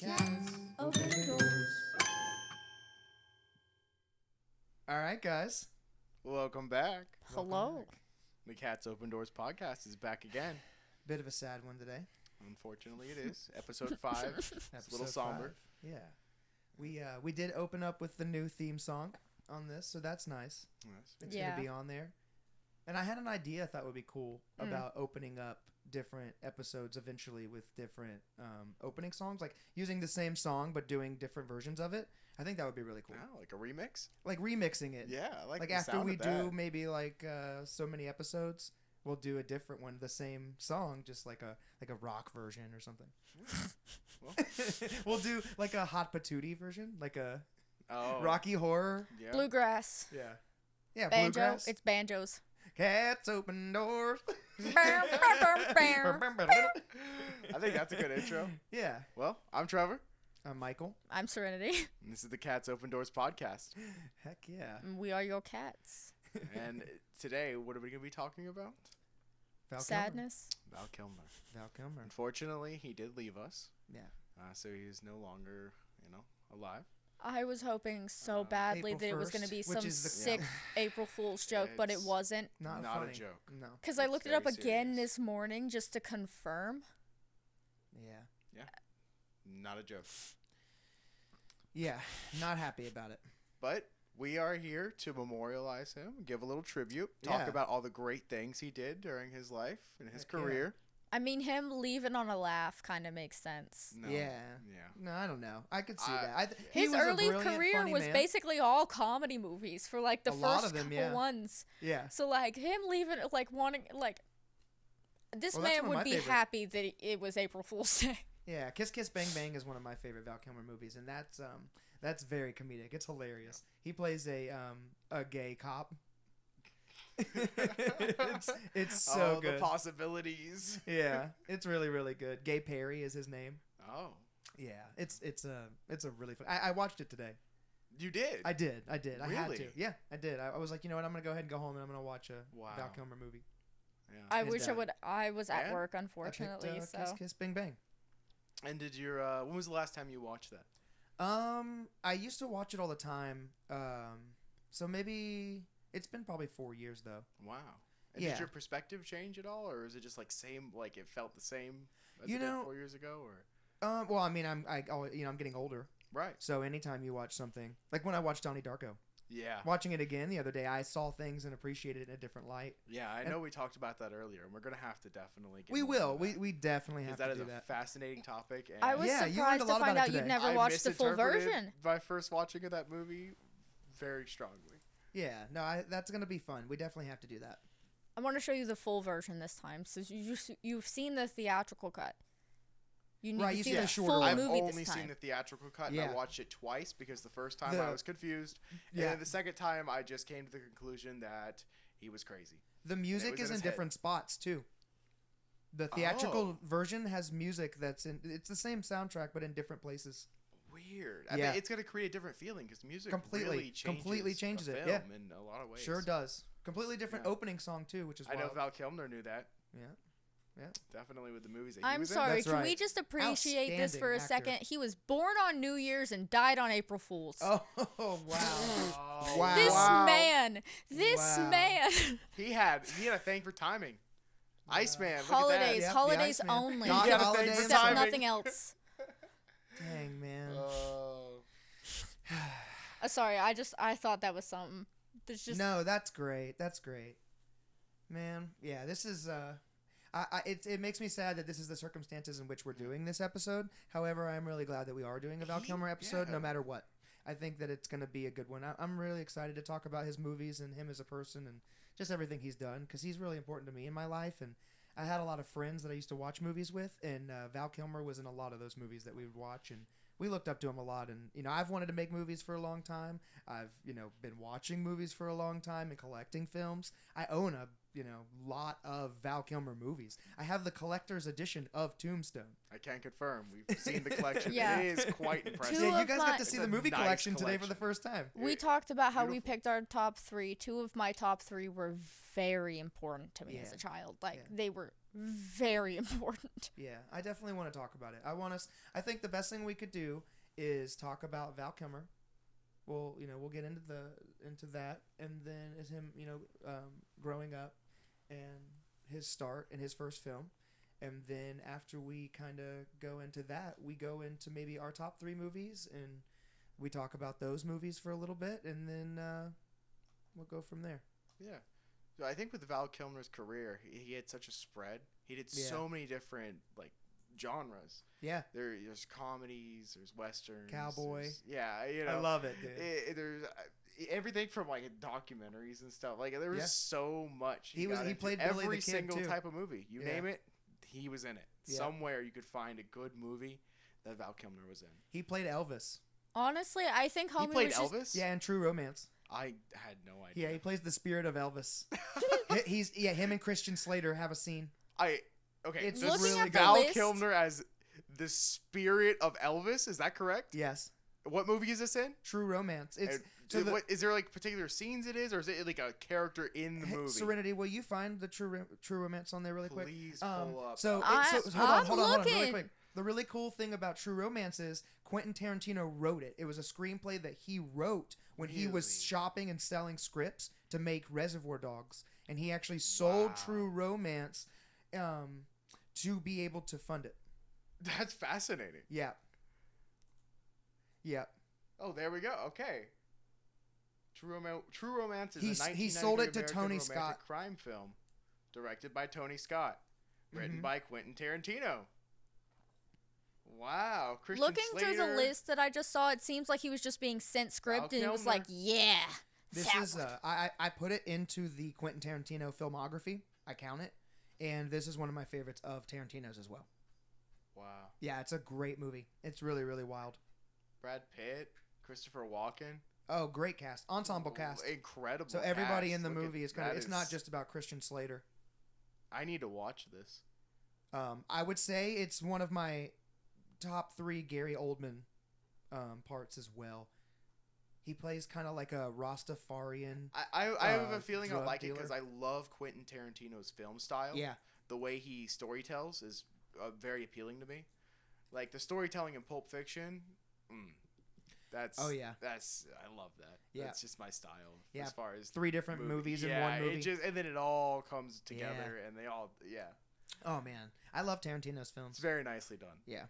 Cats open doors. All right, guys. Welcome back. Hello. The Cats Open Doors podcast is back again. Bit of a sad one today. Unfortunately, it is. Episode 5. It's a little somber. 5. Yeah. We did open up with the new theme song on this, so that's nice. Yes. It's going to be on there. And I had an idea I thought would be cool about opening up different episodes eventually with different opening songs, like using the same song but doing different versions of it. I think that would be really cool. Oh, like a remix? Like remixing it. Yeah, I like the after sound we of that. do maybe like so many episodes, we'll do a different one, the same song, just like a rock version or something. Well, We'll do like a hot patootie version, like a oh, Rocky Horror. yeah. Bluegrass. Yeah, Banjo. bluegrass. It's banjos. Cats open doors. Bow, bow, bow, bow. I think that's a good intro. Yeah. Well, I'm Trevor, I'm Michael. I'm Serenity. and this is the Cats Open Doors podcast. Heck yeah. And we are your cats. And today, what are we going to be talking about? Val Kilmer. Sadness. Val Kilmer. Val Kilmer. Unfortunately, he did leave us, Yeah. so he's no longer, alive. I was hoping so badly April that it was going to 1st, be which some is the- sick April Fool's joke, but it It's wasn't. Not Not a funny. joke. No. Because I It's looked it up very again serious. this morning just to confirm. Yeah. Not a joke. Yeah. Not happy about it. But we are here to memorialize him, give a little tribute, talk Yeah. about all the great things he did during his life and his Heck yeah. career. I mean, him leaving on a laugh kind of makes sense. No. Yeah. Yeah. No, I don't know. I could see I- that. He His was a early brilliant, career funny was man. basically all comedy movies for like the A lot first of them, couple yeah. ones. Yeah. So like him leaving, like wanting, like this Well, that's man one of would my be favorite. happy that it was April Fool's Day. Yeah. Kiss Kiss Bang Bang is one of my favorite Val Kilmer movies, and that's very comedic. It's hilarious. He plays a gay cop. it's so Oh, good. the possibilities. Yeah, it's really really good. Gay Perry is his name. Oh. Yeah, it's a really fun. I watched it today. You did? I did. I had Really? to. Yeah, I did. I was like, you know what? I'm gonna go ahead and go home and I'm gonna watch a Wow. Val Kilmer movie. Yeah. I His wish I dad. would. I was at Yeah? work, I picked, unfortunately. Kiss So Kiss Bang Bang. And did your when was the last time you watched that? I used to watch it all the time. So maybe it's been probably 4 years though. Wow. And Yeah. did your perspective change at all, or is it just like same? Like it felt the same as You it did know- 4 years ago, or Well, I mean, I'm getting older. right? So anytime you watch something, like when I watched Donnie Darko, Yeah. watching it again the other day, I saw things and appreciated it in a different light. Yeah, I know we talked about that earlier, and we're gonna have to definitely get We more will. into that. We definitely have Because that to is do a that. fascinating topic. And I was Yeah, you learned surprised a to lot find about out it you'd today. never I watched the full misinterpreted version. my first watching of that movie very strongly. Yeah, no, that's gonna be fun. We definitely have to do that. I want to show you the full version this time, so you've seen the theatrical cut. You need Right, to you see see the the shorter full one. I've movie only this time. seen the theatrical cut, and Yeah. I watched it twice because the first time The- I was confused, Yeah. and then the second time I just came to the conclusion that he was crazy. The music was is in in his head. different spots too. The theatrical Oh. version has music that's in. It's the same soundtrack, but in different places. Weird. Yeah. I mean, it's gonna create a different feeling because music Completely changes a it, film yeah. in a lot of ways. Sure does. Completely different Yeah. opening song too, which is I know wild. Val Kilmer knew that. Yeah. Definitely with the movies that he I'm was sorry, That's can we right. just appreciate this for a Outstanding second? He was born on New Year's and died on April Fool's. Oh wow. in. Oh, Wow. This wow. man, Wow. man. He had a thing for timing. Iceman. Look Holidays, Yep, the holidays Iceman. only. Not He had a thing holidays. for Except timing. nothing else. Dang man. Oh. Sorry, I thought that was something. There's just No, that's great. That's great. Man, yeah, this is it makes me sad that this is the circumstances in which we're doing this episode. However, I'm really glad that we are doing a Val Kilmer episode, yeah. no matter what. I think that it's going to be a good one. I'm really excited to talk about his movies and him as a person and just everything he's done because he's really important to me in my life. And I had a lot of friends that I used to watch movies with, and Val Kilmer was in a lot of those movies that we would watch, and we looked up to him a lot. And I've wanted to make movies for a long time. I've been watching movies for a long time and collecting films. I own a lot of Val Kilmer movies. I have the collector's edition of Tombstone. I can confirm. We've seen the collection. Yeah. It is quite impressive. Two Yeah, you of guys my- got to see It's the a movie nice collection today for the collection. first time. we talked about how we Beautiful. picked our top 3. 2 of my top 3 were very important to me as Yeah. a child. Like Yeah. they were very important. Yeah, I definitely want to talk about it. I think the best thing we could do is talk about Val Kilmer. We'll get into that, and then is him, growing up and his start in his first film. And then after we kind of go into that, we go into maybe our top 3 movies, and we talk about those movies for a little bit, and then we'll go from there. Yeah. So I think with Val Kilmer's career, he had such a spread. He did so many different genres. Yeah. There's comedies, there's westerns, cowboy. I love it, dude. There's everything from documentaries and stuff. There was so much. He played Billy every the Kid, single too. type of movie. You name it, he was in it. Yeah. Somewhere you could find a good movie that Val Kilmer was in. He played Elvis. Honestly, I think He Homie played was just... Elvis? Yeah, in True Romance. I had no idea. Yeah, he plays the spirit of Elvis. Him and Christian Slater have a scene. It's Looking really at the good. Val list- Kilmer as the spirit of Elvis, is that correct? Yes. What movie is this in? True Romance. It's what is there particular scenes it is, or is it a character in the movie? Serenity, will you find the True Romance on there really quick? Please pull up. So I'm hold on, really looking. quick. The really cool thing about True Romance is Quentin Tarantino wrote it. It was a screenplay that he wrote when he was Really? shopping and selling scripts to make Reservoir Dogs, and he actually sold True Romance to be able to fund it. That's fascinating. Yeah. Yeah. Oh, there we go. Okay. True Romance is a 1993 he sold it to American Tony romantic Scott. crime film, directed by Tony Scott, written Mhm. by Quentin Tarantino. Wow, Christian Looking through the Slater. list that I just saw, it seems like he was just being sent script, and it was Kilmer. like, yeah. This that is one. I put it into the Quentin Tarantino filmography. I count it, and this is one of my favorites of Tarantino's as well. Wow. Yeah, it's a great movie. It's really, really wild. Brad Pitt, Christopher Walken. Oh, great cast, ensemble cast. Incredible. So everybody cast. in the Look at- movie is kind of. that It's not just about Christian Slater. I need to watch this. I would say it's one of my top 3 Gary Oldman parts as well. He plays kind of like a Rastafarian. I have a feeling I drug like it dealer. because I love Quentin Tarantino's film style. Yeah. The way he storytells is very appealing to me. Like the storytelling in Pulp Fiction, that's Oh, yeah. I love that. Yeah. That's just my style. Yeah. As far as 3 different movies in one movie. and then it all comes together, and they all Oh man, I love Tarantino's films. it's very nicely done. Yeah.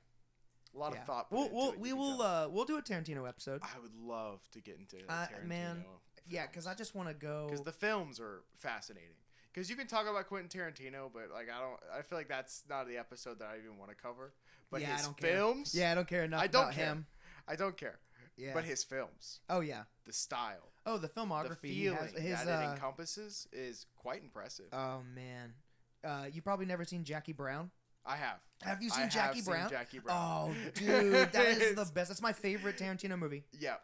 A lot Yeah. of thought. put We'll into we'll it, we you can will tell. we'll do a Tarantino episode. I would love to get into Tarantino. Man, yeah, because I just want to go. Because the films are fascinating. Because you can talk about Quentin Tarantino, but I feel like that's not the episode that I even want to cover. But Yeah, I his don't care. films, Yeah, I don't care enough I don't about care. him. I don't care. Yeah. But his films, Oh yeah. the style, Oh, the the filmography. He feeling has his. that it encompasses is quite impressive. Oh man, you probably never seen Jackie Brown. I have. Have you I seen have Jackie seen Brown? Jackie Brown. Oh, dude, that is the best. That's my favorite Tarantino movie. Yeah.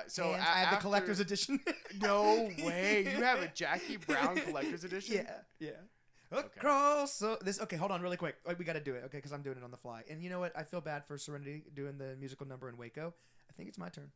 So And I have the collector's after- edition. No way! You have a Jackie Brown collector's edition? Yeah. Across. So this. Okay, hold on, really quick. We got to do it. Okay, because I'm doing it on the fly. And you know what? I feel bad for Serenity doing the musical number in Waco. I think it's my turn.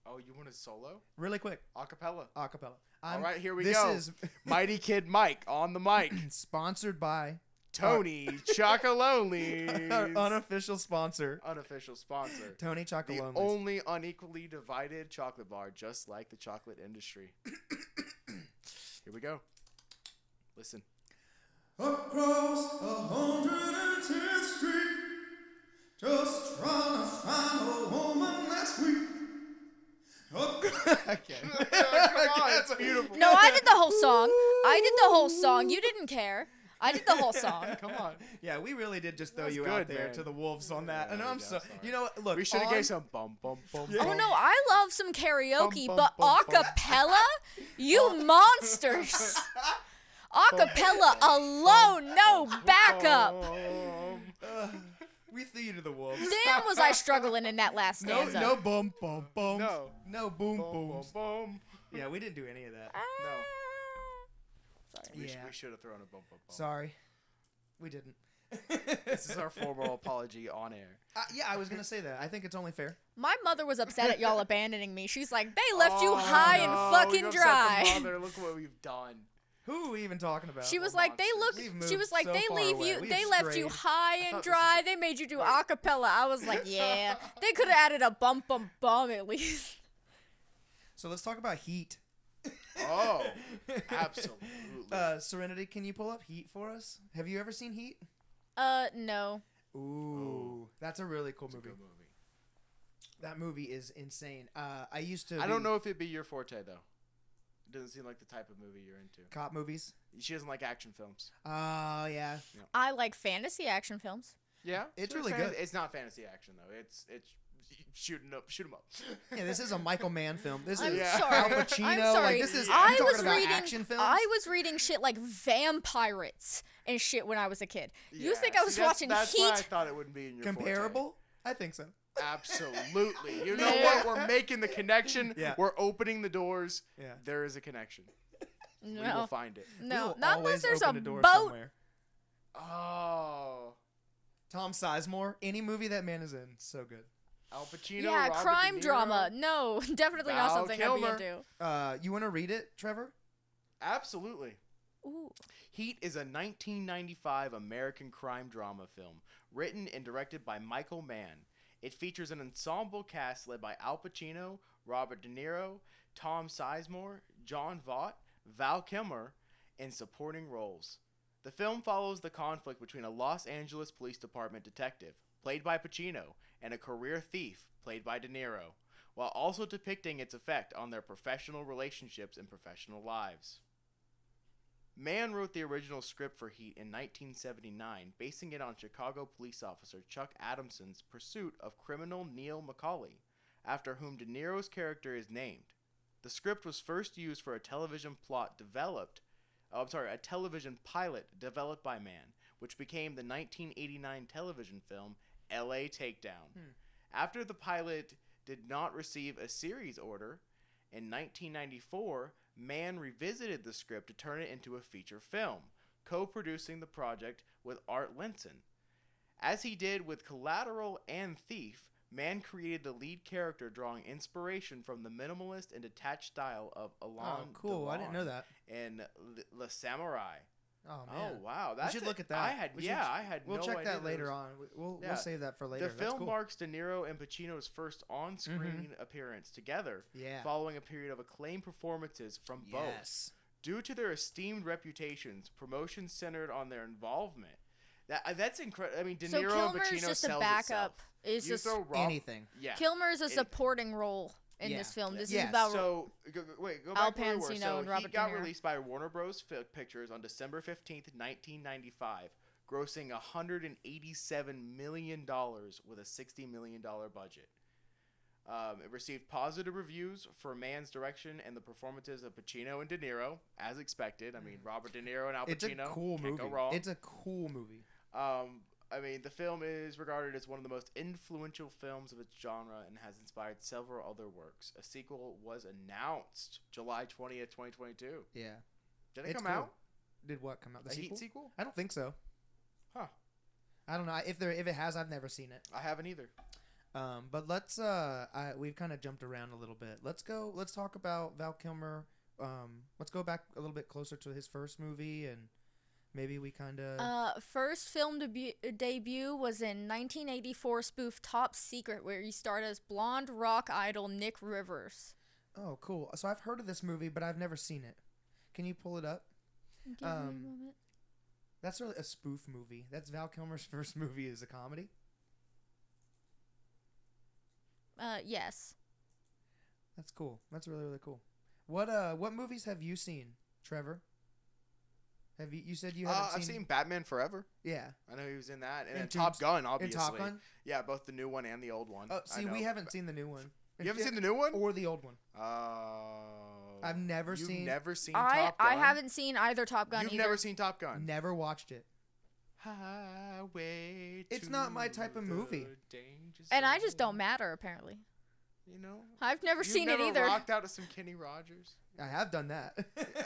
Oh, you want a solo? Really quick, Acapella. acapella. All right, here we this go. is Mighty Kid Mike on the mic. sponsored by Tony Chocolonely. our unofficial sponsor, Unofficial sponsor. Tony The Chocolonely. only unequally divided chocolate bar, just like the chocolate industry. Here we go. Listen. Across 110th Street, just trying to find a woman that's sweet. Okay. Come on, it's beautiful. No, I did the whole song. I did the whole song. You didn't care. I did the whole song. Come on. Yeah, we really did just throw That's you out good, there man. to the wolves on that. Yeah, And we I'm got so, sorry. you know what? Look, We should have on- gave some bum bum bum. Yeah. Oh bum. no, I love some karaoke, Bum, but bum, bum, acapella? You monsters! Acapella alone, no backup. We threw you to the wolves. Damn, was I struggling in that last No, stanza. no boom, boom, boom. No. No boom, Bum, booms. bum, bum. Yeah, we didn't do any of that. No. Sorry. Yeah. We should have thrown a bum bum bum. Sorry. We didn't. This is our formal apology on air. Yeah, I was going to say that. I think it's only fair. My mother was upset at y'all abandoning me. She's like, they left you high no, and fucking we've upset dry. the mother. Look what we've done. Who are we even talking about? She was Well, like, they monsters. We've look. moved She was like, so they far leave away. you. We've They left you strayed. high and thought this dry. was- They made you do Wait. acapella. I was like, yeah. They could have added a bum bum bum at least. So let's talk about Heat. Oh, absolutely. Serenity, can you pull up Heat for us? Have you ever seen Heat? No. Ooh, that's a really cool It's a movie. good movie. That movie is insane. I used to. I don't know if it'd be your forte though. It doesn't seem like the type of movie you're into. Cop movies. She doesn't like action films. Oh yeah. I like fantasy action films. Yeah, It's so really fan- good. It's not fantasy action though. It's shoot 'em up. Yeah, this is a Michael Mann film. This I'm is Yeah. sorry. Al Pacino. I'm sorry. Like this is. I I'm talking was about reading. action films. I was reading shit like Vampirates and shit when I was a kid. You Yeah, think I was see, that's- watching That's Heat? why I thought it wouldn't be in your forte. Comparable? I think so. Absolutely. You know Yeah. what? We're making the connection. Yeah. We're opening the doors. Yeah. There is a connection. We will No, find it. We no, will not always unless there's a open the door boat. somewhere. Oh. Tom Sizemore. Any movie that man is in, so good. Al Pacino. Yeah, Robert crime De Niro. drama. No, definitely not Val something Kilmer. I'd be into. You want to read it, Trevor? Absolutely. Ooh. Heat is a 1995 American crime drama film written and directed by Michael Mann. It features an ensemble cast led by Al Pacino, Robert De Niro, Tom Sizemore, John Voight, Val Kilmer, in supporting roles. The film follows the conflict between a Los Angeles Police Department detective, played by Pacino, and a career thief, played by De Niro, while also depicting its effect on their professional relationships and professional lives. Mann wrote the original script for Heat in 1979, basing it on Chicago police officer Chuck Adamson's pursuit of criminal Neil McCauley, after whom De Niro's character is named. The script was first used for a television pilot developed by Mann, which became the 1989 television film L.A. Takedown. After the pilot did not receive a series order, in 1994, Mann revisited the script to turn it into a feature film, co-producing the project with Art Linson. As he did with Collateral and Thief, Mann created the lead character drawing inspiration from the minimalist and detached style of Alain Oh, cool. I didn't know that. and Le Samurai. Oh man. Oh wow, We that's should it. look at that. I had We should- I had We'll no check idea that later was- on. We'll Yeah. save that for later. The That's film cool. marks De Niro and Pacino's first on-screen appearance together, Yeah. following a period of acclaimed performances from both. Yes. Due to their esteemed reputations, promotions centered on their involvement. That's incredible. I mean, De So Niro and Kilmer's Pacino just a sells backup. itself. It's You just throw Rob, Anything. yeah. Kilmer's a It- supporting role in Yeah. this film. This Yes. is about So go Al back to where we were. Pacino So and Robert he got De Niro. released by Warner Bros. Pictures on December 15th, 1995, grossing $187 million with a $60 million budget. It received positive reviews for Mann's direction and the performances of Pacino and De Niro, as expected. I mean, Robert De Niro and Al Pacino. It's a cool can't movie. go wrong. It's a cool movie. I mean, the film is regarded as one of the most influential films of its genre and has inspired several other works. A sequel was announced July 20th, 2022. Yeah. Did it It's come cool. out? Did what come out? The A sequel? Heat sequel? I don't think so. Huh. I don't know. If it has, I've never seen it. I haven't either. But let's we've kind of jumped around a little bit. Let's talk about Val Kilmer. Let's go back a little bit closer to his first movie, and maybe we kind of first film debut was in 1984 spoof Top Secret, where he starred as blonde rock idol Nick Rivers. Oh, cool. So I've heard of this movie, but I've never seen it. Can you pull it up? Give me a moment. That's really a spoof movie. That's Val Kilmer's first movie is a comedy. Yes. That's cool. That's really, really cool. What movies have you seen, Trevor? Have you said you haven't I've seen Batman Forever. Yeah. I know he was in that, and And then Top Gun, In obviously. Top Gun? Yeah, both the new one and the old one. Oh, I see, know. we haven't seen the new one. You haven't seen the new one? Or the old one. I've never You've seen. never seen I Top Gun? haven't seen either Top Gun You've either. never seen Top Gun? Never watched it. Highway It's to not my type of movie. the danger And I just zone. don't matter, apparently. You know. I've never You've seen never it either. rocked out to some Kenny Rogers. I have done that.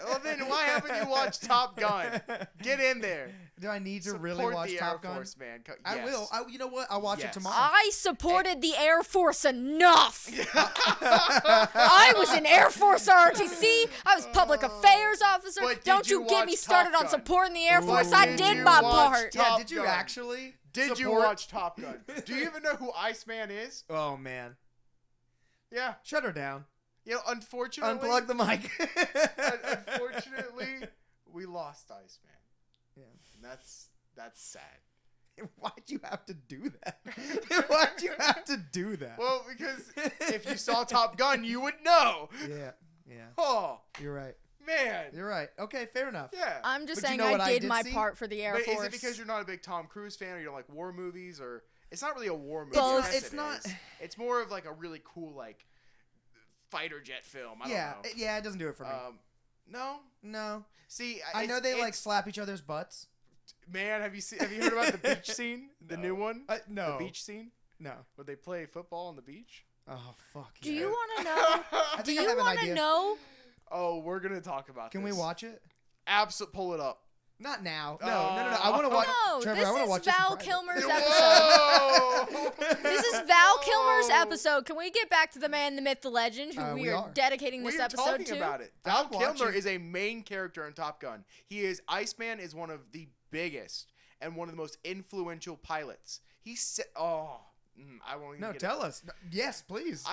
Well, then why haven't you watched Top Gun? Get in there. Do I need to Support really watch the Top Air Gun? Force, man. I Yes. will. You know what? I'll watch it Yes. tomorrow. I supported the Air Force enough. I was in Air Force ROTC. I was public affairs officer. But did Don't you you get watch me started Top on Gun? supporting the Air Ooh. Force. But I did did you my watch part. Yeah, Top did you Gun? actually? Did you support- watch Top Gun? Do you even know who Iceman is? Oh man, Yeah. shut her down. You know, unfortunately. Unplug the mic. Unfortunately, we lost Iceman. Yeah. And that's sad. Why'd you have to do that? Why'd you have to do that? Well, because if you saw Top Gun, you would know. Yeah. Oh, You're right. man. You're right. Okay, fair enough. Yeah. I'm just But you saying know what I I did did my see? part for the Air But Force. is it because you're not a big Tom Cruise fan, or you don't like war movies, or it's not really a war movie? Both. Yes, It's it not- is. It's more of like a really cool like fighter jet film. I don't know. Yeah, it doesn't do it for me. No. No. See, I know they like it's- slap each other's butts. Man, have you heard about the beach scene? The No. new one? No. The beach scene No. where they play football on the beach? Oh, fuck. Do yeah. you want to know? I Do think I you have an want to idea. know? Oh, we're gonna talk about Can this. we watch it? Pull it up. Not now. No. Oh. I want to watch. No, Trevor, this I want to is watch this in Val private. Kilmer's episode. Whoa! This is Val Kilmer's episode. Can we get back to the man, the myth, the legend, who We we are are. dedicating We this are episode talking to? about it. Val I'm Kilmer watching. is a main character in Top Gun. Iceman is one of the biggest and one of the most influential pilots. I won't even No, get tell us. Yes, please.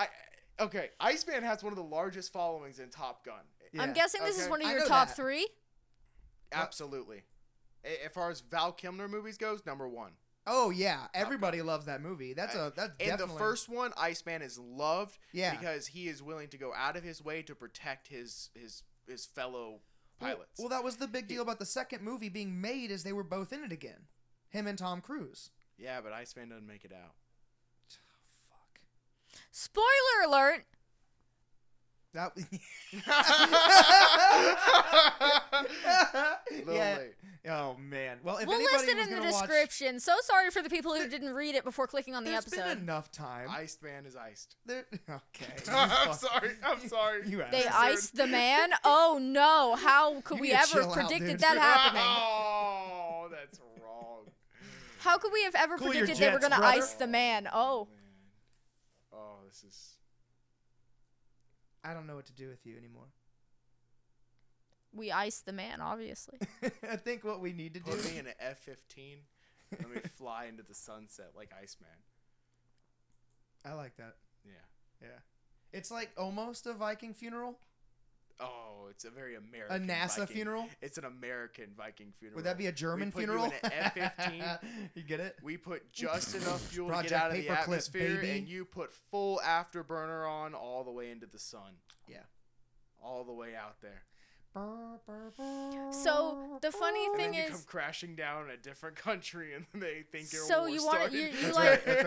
Okay, Iceman has one of the largest followings in Top Gun. I'm Yeah. guessing this is Okay. one of I your know top that. 3. Absolutely. As far as Val Kilmer movies goes, number 1. Oh yeah, everybody loves that movie. That's In definitely. the first one, Iceman is loved Yeah. because he is willing to go out of his way to protect his fellow pilots. Well, that was the big deal about the second movie being made, is they were both in it again, him and Tom Cruise. Yeah, but Iceman doesn't make it out. Fuck. Spoiler alert. That. Little yeah. late. Oh man. Well, if We'll anybody list it was in the gonna watch, description. So sorry for the people who didn't read it before clicking on the there's episode. been enough time. Iceman is iced. Okay. I'm sorry. I'm sorry. You They asshole. iced the man? Oh no. How could You we need to ever chill have out, predicted dude. that happening? Oh, that's wrong. How could we have ever Cool your predicted they were jets, going to brother. ice the man? Oh. Man. Oh, this is. I don't know what to do with you anymore. We iced the man, obviously. I think what we need to do. Put me in an F-15. Let me fly into the sunset like Iceman. I like that. Yeah. Yeah. It's like almost a Viking funeral. Oh, it's a very American. A NASA Viking. funeral. It's an American Viking funeral. Would that be a German put you funeral? in an F-15. You get it? We put just enough fuel to Project get out of the Paperclip, atmosphere, baby. and you put full afterburner on all the way into the sun. Yeah. All the way out there. So, the funny And thing then you is, come crashing down in a different country, and they think you're So war you wanna- started. you That's like- right. That's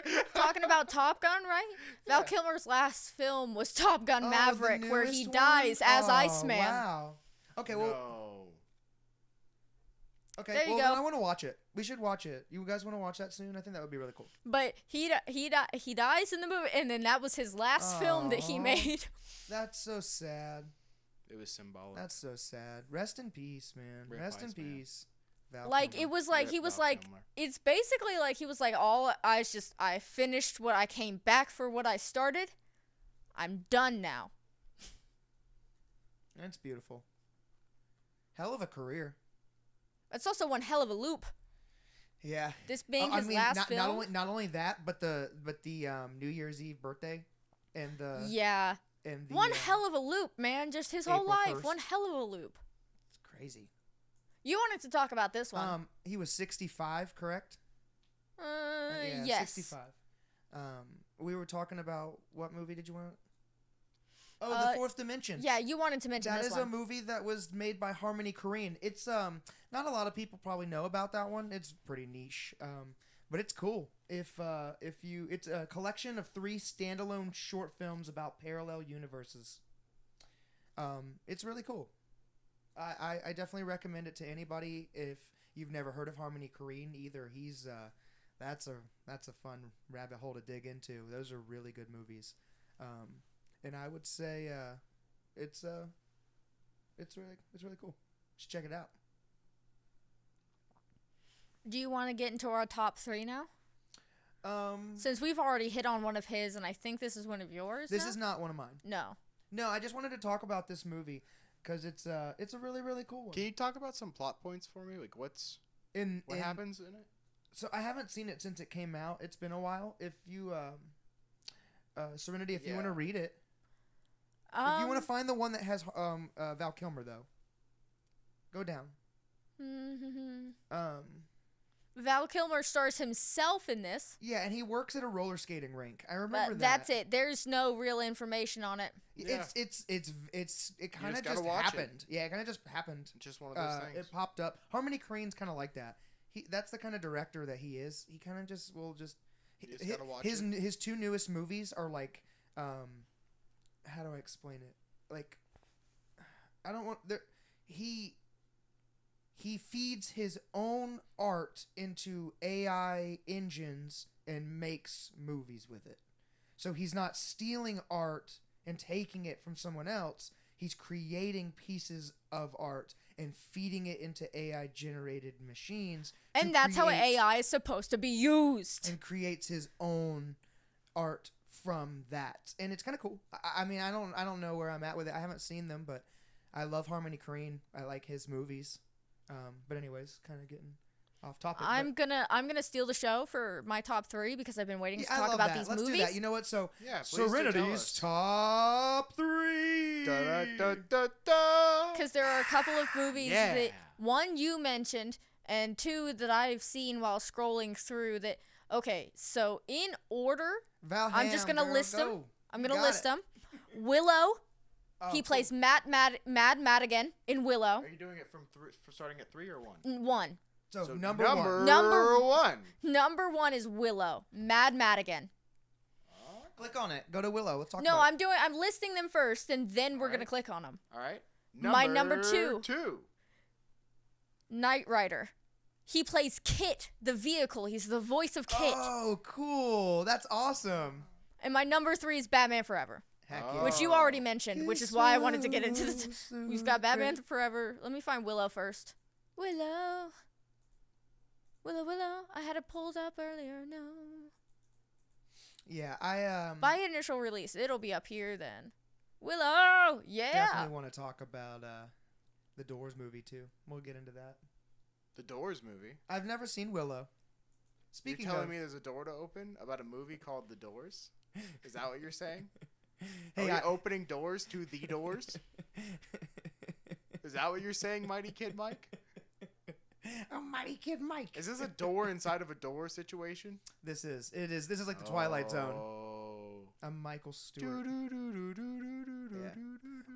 right. talking about Top Gun, right? Val Yeah. Kilmer's last film was Top Gun Oh, Maverick, the where he newest dies one? as Oh, Iceman. Wow. Okay, well, No. okay, There you well, go. then I want to watch it. We should watch it. You guys want to watch that soon? I think that would be really cool. But he dies in the movie, and then that was his last film that he Aw. made. That's so sad. It was symbolic. That's so sad. Rest in peace, man. Rip Rest in Iceman. peace. Val Like Kilmer. it was like Rip he was Val like Kilmer. it's basically like he was like I finished what I came back for what I started. I'm done now. That's beautiful. Hell of a career. It's also one hell of a loop. Yeah. This being I his mean, last not, film. not only that, but the New Year's Eve birthday, and the yeah. and the One hell of a loop, man. Just his whole April life. 1st. One hell of a loop. It's crazy. You wanted to talk about this one. He was 65, correct? Yeah, Yes. 65. We were talking about what movie did you want? Oh, The Fourth Dimension. Yeah, you wanted to mention That this is one. a movie that was made by Harmony Korine. It's not a lot of people probably know about that one. It's pretty niche. But it's cool. It's a collection of 3 standalone short films about parallel universes. It's really cool. I definitely recommend it to anybody if you've never heard of Harmony Korine either. That's a fun rabbit hole to dig into. Those are really good movies. And I would say it's really cool. Just check it out. Do you want to get into our top 3 now? Since we've already hit on one of his, and I think this is one of yours. This now? is not one of mine. No, I just wanted to talk about this movie because it's a really, really cool one. Can you talk about some plot points for me? Like what happens in it? So I haven't seen it since it came out. It's been a while. If you Serenity, if you want to read it, if you want to find the one that has Val Kilmer though, go down. Val Kilmer stars himself in this. Yeah, and he works at a roller skating rink. I remember that. That's it. There's no real information on it. Yeah. It kind of just happened. Yeah, it kind of just happened. Just one of those things. It popped up. Harmony Korine's kind of like that. That's the kind of director that he is. He kind of just will just. His 2 newest movies are like, how do I explain it? Like, I don't want He feeds his own art into AI engines and makes movies with it. So he's not stealing art and taking it from someone else. He's creating pieces of art and feeding it into AI-generated machines. And that's how AI is supposed to be used. And creates his own art from that. And it's kind of cool. I mean, I don't know where I'm at with it. I haven't seen them, but I love Harmony Korine. I like his movies. But anyways, kind of getting off topic. I'm gonna steal the show for my top 3 because I've been waiting to talk about these Let's movies. do that. You know what? So Serenity's top 3. Because there are a couple of movies that 1 you mentioned and 2 that I've seen while scrolling through. That okay, so in order, I'm just gonna list them. I'm gonna list them. Willow. He plays Mad Madigan in Willow. Are you doing it from starting at 3 or 1? 1. So number 1. Number 1 is Willow. Mad Madigan. Click on it. Go to Willow. Let's talk No, about I'm listing them first, and then we're gonna click on them. All right. My number 2. 2. Knight Rider. He plays Kit, the vehicle. He's the voice of Kit. Oh, cool. That's awesome. And my number 3 is Batman Forever. Heck yeah. Which you already mentioned, which is why I wanted to get into this. We've got Batman Forever. Let me find Willow first. Willow. I had it pulled up earlier. No. Yeah, by initial release, it'll be up here then. Willow. Yeah. Definitely want to talk about the Doors movie too. We'll get into that. The Doors movie. I've never seen Willow. You're telling me there's a door to open about a movie called The Doors? Is that what you're saying? Hey, are you opening doors to the doors? Is that what you're saying, Mighty Kid Mike? Oh, Mighty Kid Mike. Is this a door inside of a door situation? This is. It is. This is like the Twilight Zone. I'm Michael Stewart. Yeah.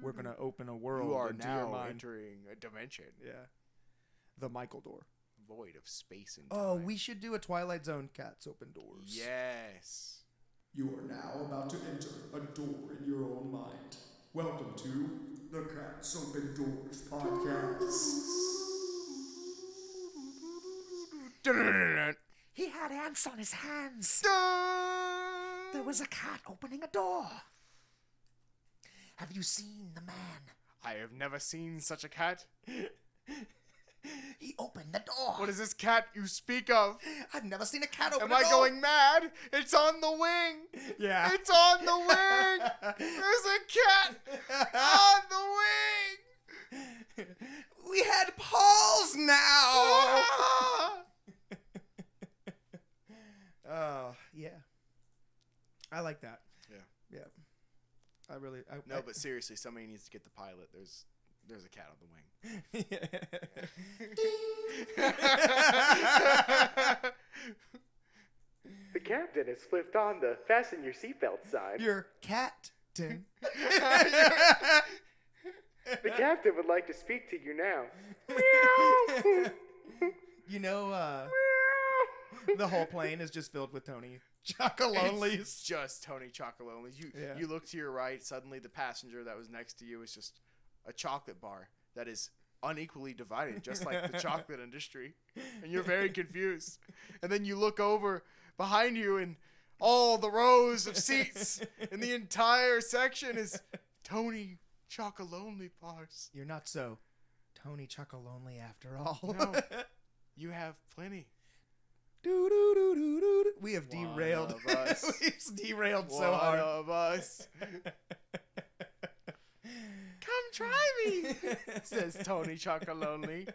We're going to open a world. You are into now your mind. entering a dimension. Yeah. The Michael door. Void of space and time. Oh, we should do a Twilight Zone Cats Open Doors. Yes. You are now about to enter a door in your own mind. Welcome to the Cats Open Doors podcast. He had ants on his hands. There was a cat opening a door. Have you seen the man? I have never seen such a cat. He opened the door. What is this cat you speak of? I've never seen a cat open Am a door. I going mad? It's on the wing. Yeah. It's on the wing. There's a cat on the wing. We had paws now. Oh, yeah. I like that. Yeah. Yeah. I really... But seriously, somebody needs to get the pilot. There's a cat on the wing. The captain has flipped on the fasten your seatbelt sign. Your captain. The captain would like to speak to you now. You know, the whole plane is just filled with Tony Chocolonelys. It's just Tony Chocolonelys. You look to your right, suddenly the passenger that was next to you is just a chocolate bar that is unequally divided, just like the chocolate industry. And you're very confused. And then you look over behind you, and all the rows of seats in the entire section is Tony Chocolonely bars. You're not so Tony Chocolonely after all. No, you have plenty. We have derailed. One of us. We've derailed so hard. One of us. Come try me, says Tony Chocolonely.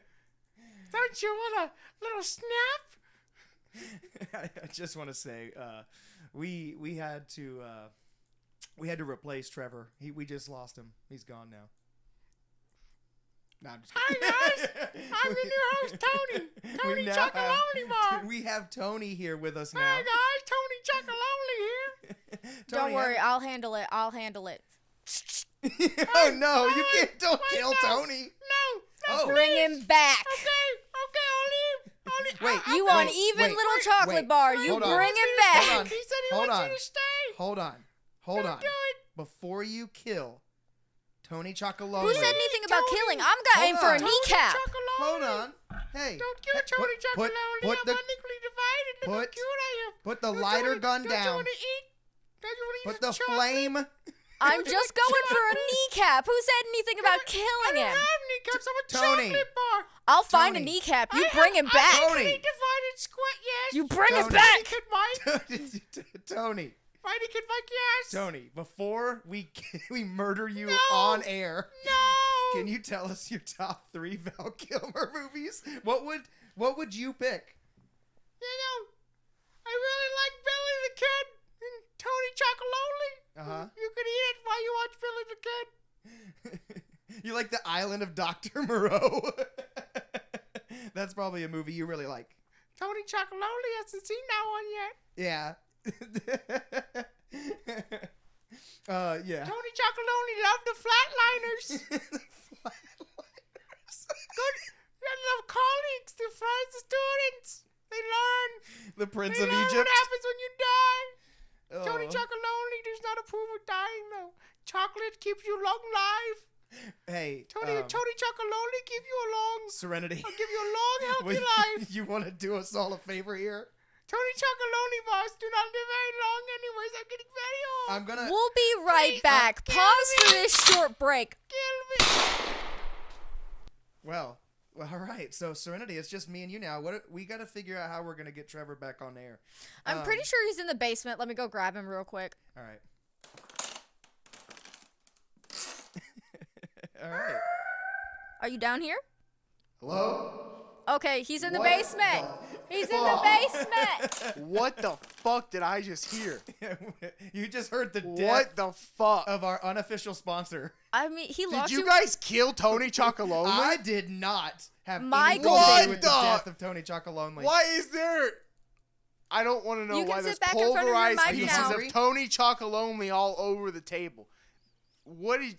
Don't you want a little snap? I just want to say, we had to replace Trevor. We just lost him. He's gone now. No, I'm just Hi guys, I'm the new host Tony. Tony Chocolonely bar. We have Tony here with us now. Hi guys, Tony Chocolonely here. Don't worry, I'll handle it. Oh no, you can't! Don't kill Tony. No, bring him back. Okay, I'll leave. Wait, You want even little chocolate bar? You hold on. bring him back. He said he wants you to stay. Hold on. Don't do it. Before you kill Tony Chocolonely. Who said anything about killing? I'm going for a kneecap. Hold on. Hey. Don't kill Tony Chocolonely. I'm unequally divided. Look how cute I am. Put the lighter gun down. Don't you want to eat? Don't you want to eat Put the chocolate? flame. I'm just going for a kneecap. Who said anything about I killing don't him? have kneecaps. I'm a Tony. chocolate bar. I'll find a Tony. kneecap. You bring him back. Tony. Divided squat, yes. You bring Tony. him back. Kid Mike. Tony. Fighty Kid Mike, yes. Tony, before we murder you No. on air, No. can you tell us your top 3 Val Kilmer movies? What would you pick? You know, I really like Billy the Kid and Tony Chocolonely. Uh-huh. You can eat it while you watch Billy the Kid. You like The Island of Dr. Moreau. That's probably a movie you really like. Tony Chocolonely hasn't seen that one yet. Yeah. Yeah. Tony Chocolonely loved the Flatliners. Good. I love colleagues. They friends, the students. They learn. The Prince They of learn Egypt. what happens when you die. Oh. Tony Chocolonely does not approve of dying, though. Chocolate keeps you long life. Hey, Tony Chocolonely give you a long... Serenity. I'll give you a long, healthy life. You want to do us all a favor here? Tony Chocolonely bars do not live very long anyways. I'm getting very old. I'm gonna. We'll be right back. kill Pause for me. this short break. Kill me. Well, all right. So Serenity, it's just me and you now. We got to figure out how we're gonna get Trevor back on air. I'm pretty sure he's in the basement. Let me go grab him real quick. All right. All right. Are you down here? Hello? Okay, he's in the What basement. the He's in the basement. What the fuck did I just hear? You just heard the death What the fuck? of our unofficial sponsor. I mean, he Did lost you guys kill Tony Chocolonely? I did not have Michael- anything to What do with the the- death of Tony Chocolonely. Why is there... I don't want to know You can why sit there's back in front of your polarized mic pieces now. of Tony Chocolonely all over the table. What is...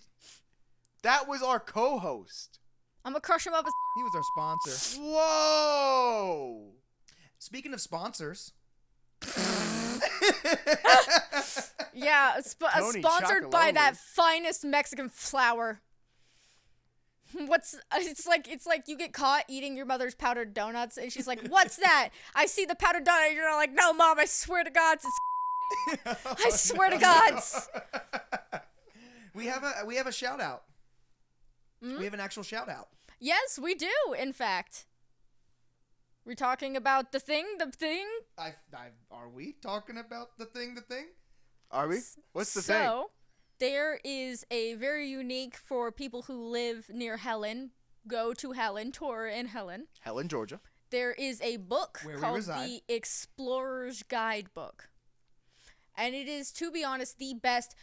That was our co-host. I'm gonna crush him up. He was our sponsor. Whoa! Speaking of sponsors. Yeah, Tony sponsored by Chocolonely. that finest Mexican flour. It's like you get caught eating your mother's powdered donuts, and she's like, "What's that?" I see the powdered donut, and you're like, "No, Mom, I swear to God, it's I swear to God." We have a shout out. We have an actual shout out. Yes, we do. In fact, we're talking about the thing. Are we talking about the thing? Are we? What's the so, thing? there is a very unique for people who live near Helen. Go to Helen, tour in Helen. Helen, Georgia. There is a book Where we called reside. the Explorer's Guidebook. And it is, to be honest, the best.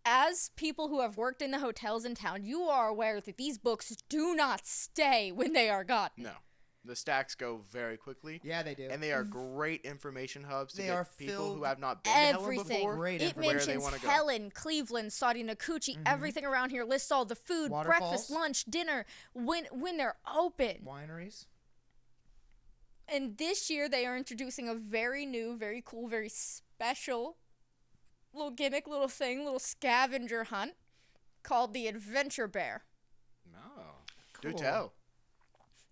As people who have worked in the hotels in town, you are aware that these books do not stay when they are gone. No. The stacks go very quickly. Yeah, they do. And they are great information hubs to They get are people filled who have not been to Helen Everything. before. Great It information. Where they mentions wanna go. Helen, Cleveland, Saudi Nakuchi, everything around here. Lists all the food, Waterfalls. breakfast, lunch, dinner, when they're open. Wineries. And this year they are introducing a very new, very cool, very special little gimmick, little thing, little scavenger hunt called the Adventure Bear. No. Do Cool. tell.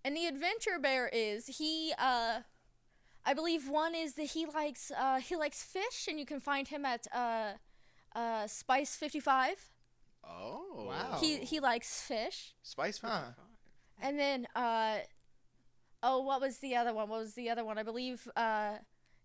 And the Adventure Bear is I I believe one is that he likes fish, and you can find him at Spice 55. Oh. Wow. He likes fish. Spice 55. And then what was the other one? I believe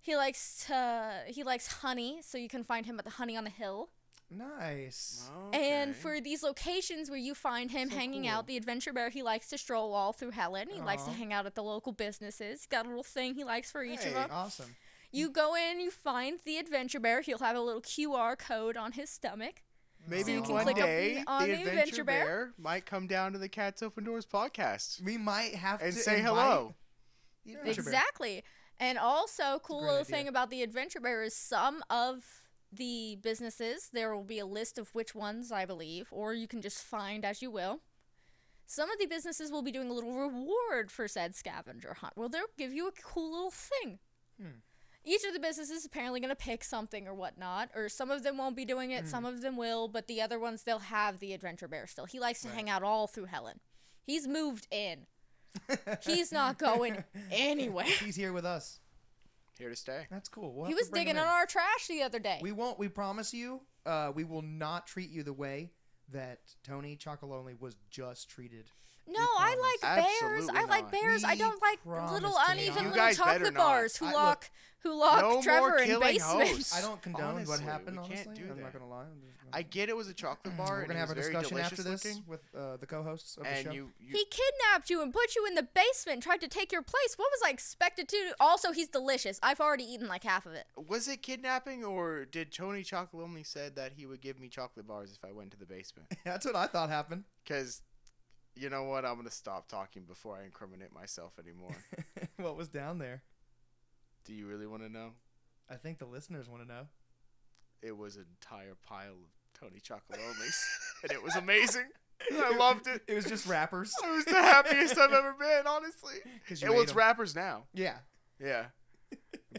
he likes honey, so you can find him at the Honey on the Hill. Nice. Okay. And for these locations where you find him hanging out, the Adventure Bear, he likes to stroll all through Helen. He likes to hang out at the local businesses. He's got a little thing he likes for each of them. Awesome. You go in, you find the Adventure Bear. He'll have a little QR code on his stomach. Maybe So you can one click day on the the Adventure Bear might come down to the Cats Open Doors podcast. We might have and to say invite hello. the Adventure Bear. Exactly. And also, cool great little idea. thing about the Adventure Bear is some of the businesses, there will be a list of which ones, I believe, or you can just find as you will. Some of the businesses will be doing a little reward for said scavenger hunt. Well, they'll give you a cool little thing. Each of the businesses is apparently going to pick something or whatnot, or some of them won't be doing it, some of them will, but the other ones, they'll have the Adventure Bear still. He likes to hang out all through Helen. He's moved in. He's not going anywhere. He's here with us. Here to stay. That's cool. We'll He have was to bring digging him in in. our trash the other day. We won't. We promise you. We will not treat you the way that Tony Chocolonely was just treated. No, I like bears. Absolutely I like not. bears. I We don't like promise little to uneven not. You little guys better chocolate not. bars who I- lock No Trevor more in killing basements. hosts. I don't condone what Honestly, happened. we Honestly, can't do I'm that. not gonna lie. I get it was a chocolate bar. We're and gonna it have a was very discussion after delicious this looking. with the co-hosts of the And show. you He kidnapped you and put you in the basement and tried to take your place. What was I expected to do? Also, he's delicious. I've already eaten like half of it. was it kidnapping or did Tony Chocolate only said that he would give me chocolate bars if I went to the basement? That's what I thought happened. Because you know what? I'm gonna stop talking before I incriminate myself anymore. What was down there? Do you really want to know? I think the listeners want to know. It was an entire pile of Tony Chocolate onlys, and it was amazing. I loved it. It was just rappers. It was the happiest I've ever been, honestly. 'Cause you Well, ate it's 'em. rappers now. Yeah. Yeah.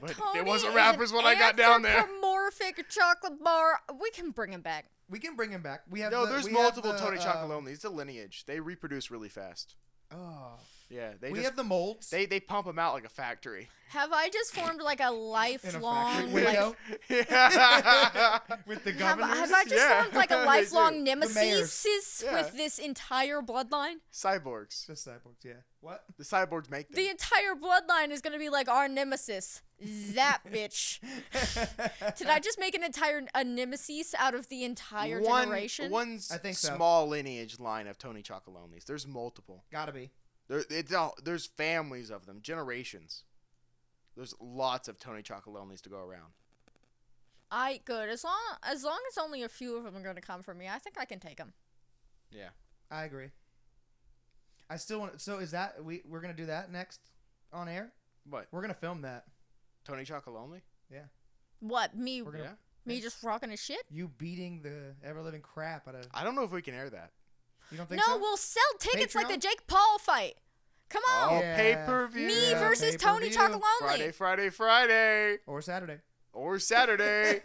But Tony it wasn't is rappers an when I got down there. Anthropomorphic chocolate bar. We can bring him back. We can bring him back. We have No, the- there's we have multiple the, Tony Chocolate onlys. It's a lineage. They reproduce really fast. Oh. Yeah, We have the molds. they pump them out like a factory. Have I just formed like a lifelong factory like? Yeah. with the Have, governors. have I just Yeah, formed like a they lifelong do. nemesis Yeah. with this entire bloodline? Cyborgs. Just cyborgs, yeah. What? The cyborgs make them. The entire bloodline is gonna be like our nemesis. That bitch. Did I just make a nemesis out of the entire generation? One I think so. small lineage line of Tony Chocolate onlys. There's multiple. Gotta be. There's families of them, generations. There's lots of Tony Chocolate onlys to go around. Good. As long as only a few of them are gonna come from me, I think I can take them. Yeah. I agree. I still want. So is that we're gonna do that next on air? What? We're gonna film that. Tony Chocolate only? What, me? We're gonna Yeah. Me just rocking his shit? you beating the ever living crap out of. I don't know if we can air that. You don't think No, so? we'll sell tickets like the Patreon? Jake Paul fight. Come on. Oh, Yeah. pay-per-view. Me Yeah, versus Tony pay-per-view. Chocolonely. Friday. Or Saturday. Or Saturday.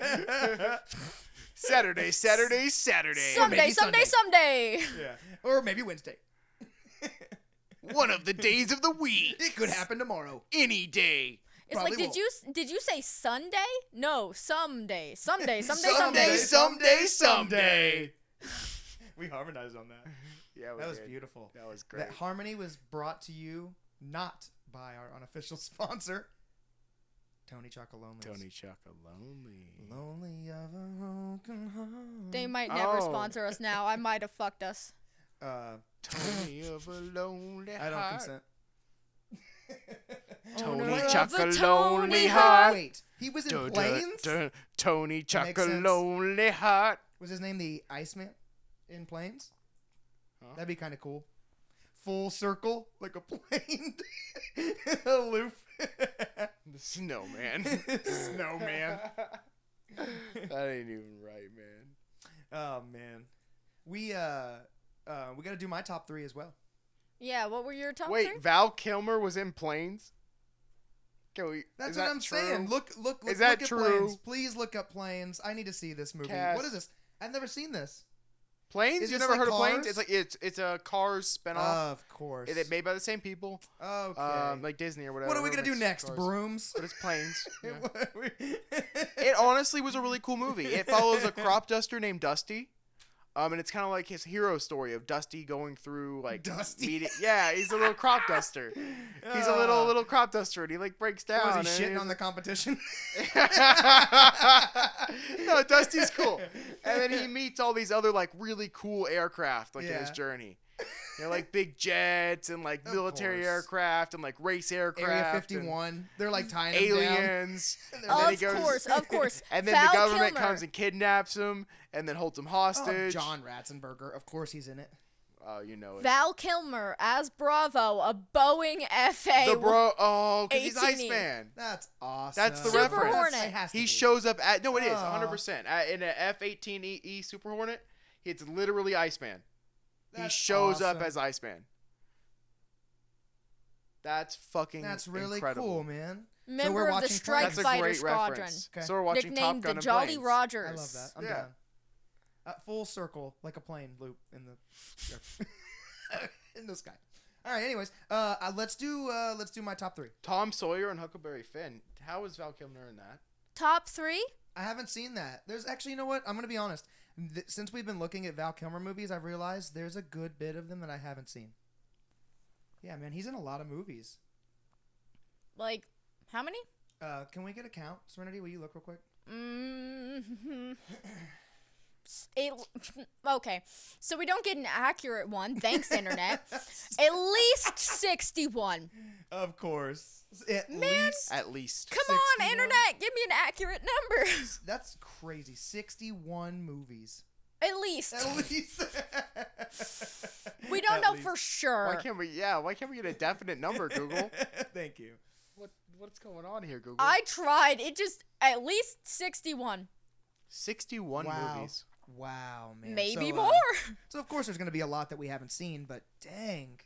Saturday. Or Someday, maybe someday. Yeah. Or maybe Wednesday. One of the days of the week. It could happen tomorrow. Any day. It's Probably like, did you say Sunday? No, someday. Someday. We harmonized on that. Yeah, we That was did. beautiful. That was great. That harmony was brought to you not by our unofficial sponsor, Tony Chocolonely. Tony Chocolate lonely. Lonely of a broken heart. They might never Oh. sponsor us now. I might have fucked us. Tony of a lonely I don't heart. consent. Tony Owner of a Chocolate Tony lonely heart. heart. Wait, he was in Dun, dun, Planes? dun. Tony That makes Chocolate sense. lonely heart. Was his name the Iceman in Planes? Huh? That'd be kind of cool. Full circle, like a plane. Aloof. The snowman. Snowman. That ain't even right, man. Oh man, we gotta do my top 3 as well. Yeah, what were your top Wait, 3? Val Kilmer was in Planes? Can we? That's is what that I'm true? saying. Look Is that look true? at Planes. Please look up Planes. I need to see this movie. Cass. What is this? I've never seen this. Planes? Is You this never like heard of Planes? Cars? It's a Cars spinoff. Of course. It's made by the same people. Okay. Like Disney or whatever. What are we gonna do makes next? Cars. Brooms? But it's Planes. Yeah. Yeah. It honestly was a really cool movie. It follows a crop duster named Dusty. And it's kind of like his hero story of Dusty going through like Dusty. Yeah, he's a little crop duster. He's a little crop duster, and he like breaks down. Was he shitting on the competition? No, Dusty's cool. And then he meets all these other like really cool aircraft like in his journey. You know, like big jets and like military aircraft and like race aircraft. Area 51. They're like tying aliens. them down. Of course. And then Val the government Kilmer. comes and kidnaps him and then holds him hostage. Oh, John Ratzenberger. Of course he's in it. Oh, you know it. Val Kilmer as Bravo, a Boeing FA. Because he's 18E. Iceman. That's awesome. That's the Super reference. Hornet. It has to He be. shows up at... No, it is, 100%. In an F-18E Super Hornet, it's literally Iceman. He That's shows up awesome. as Iceman. That's fucking really incredible. cool, man. Member we're of the watching Strike That's a Fighter great Squadron. reference. Okay. So we're watching Top Nicknamed Gun the and Jolly Planes. Rogers. I love that. I'm Yeah. done. Full circle, like a plane loop in the in the sky. All right. Anyways, let's do my top 3. Tom Sawyer and Huckleberry Finn. How is Val Kilmer in that? Top 3? I haven't seen that. There's actually, you know what? I'm gonna be honest. Since we've been looking at Val Kilmer movies, I've realized there's a good bit of them that I haven't seen. Yeah, man, he's in a lot of movies. Like, how many? Can we get a count? Serenity, will you look real quick? Okay, so we don't get an accurate one. Thanks, Internet. At least 61. Of course. At least. Come on, 61? Internet, give me an accurate number. That's crazy. 61 movies. At least. At least. We don't At know least. for sure. Why can't we get a definite number, Google? Thank you. What's going on here, Google? I tried. It just at least 61. 61 Wow. movies. Wow, man. Maybe So, more. So of course there's gonna be a lot that we haven't seen, but dang.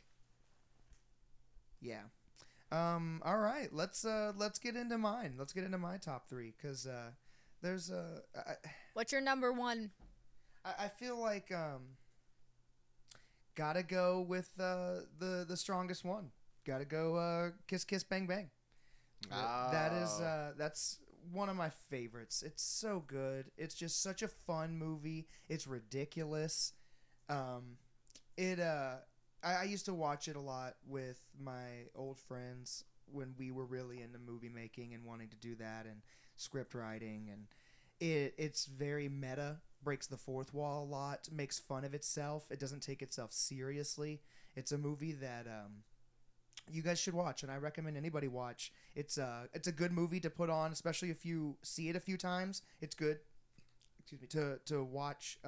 Yeah. All right. Let's get into mine. Let's get into my top 3 because there's What's your number 1? I feel like gotta go with the strongest one. Gotta go Kiss Kiss Bang Bang. That's one of my favorites. It's so good. It's just such a fun movie. It's ridiculous. I used to watch it a lot with my old friends when we were really into movie making and wanting to do that and script writing, and it's very meta, breaks the fourth wall a lot, makes fun of itself. It doesn't take itself seriously. It's a movie that you guys should watch, and I recommend anybody watch. It's a good movie to put on, especially if you see it a few times. It's good, to watch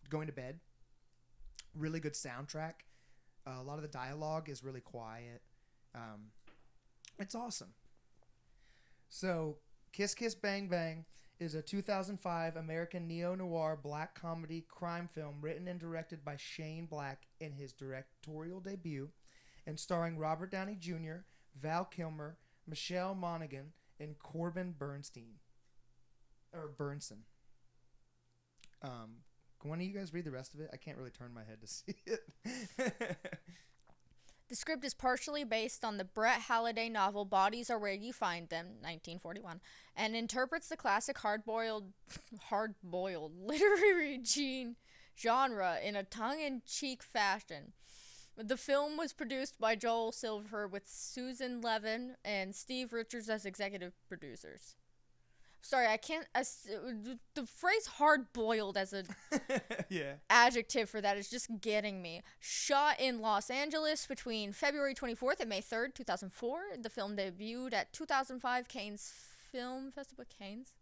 going to bed. Really good soundtrack. A lot of the dialogue is really quiet. It's awesome. So, Kiss Kiss Bang Bang is a 2005 American neo-noir black comedy crime film written and directed by Shane Black in his directorial debut, and starring Robert Downey Jr., Val Kilmer, Michelle Monaghan, and Corbin Bernsen. Can one of you guys read the rest of it? I can't really turn my head to see it. The script is partially based on the Brett Halliday novel Bodies Are Where You Find Them, 1941, and interprets the classic hard-boiled literary genre in a tongue-in-cheek fashion. The film was produced by Joel Silver with Susan Levin and Steve Richards as executive producers. Sorry, I can't... the phrase hard-boiled as a adjective for that is just getting me. Shot in Los Angeles between February 24th and May 3rd, 2004. The film debuted at 2005 Cannes Film Festival. Cannes?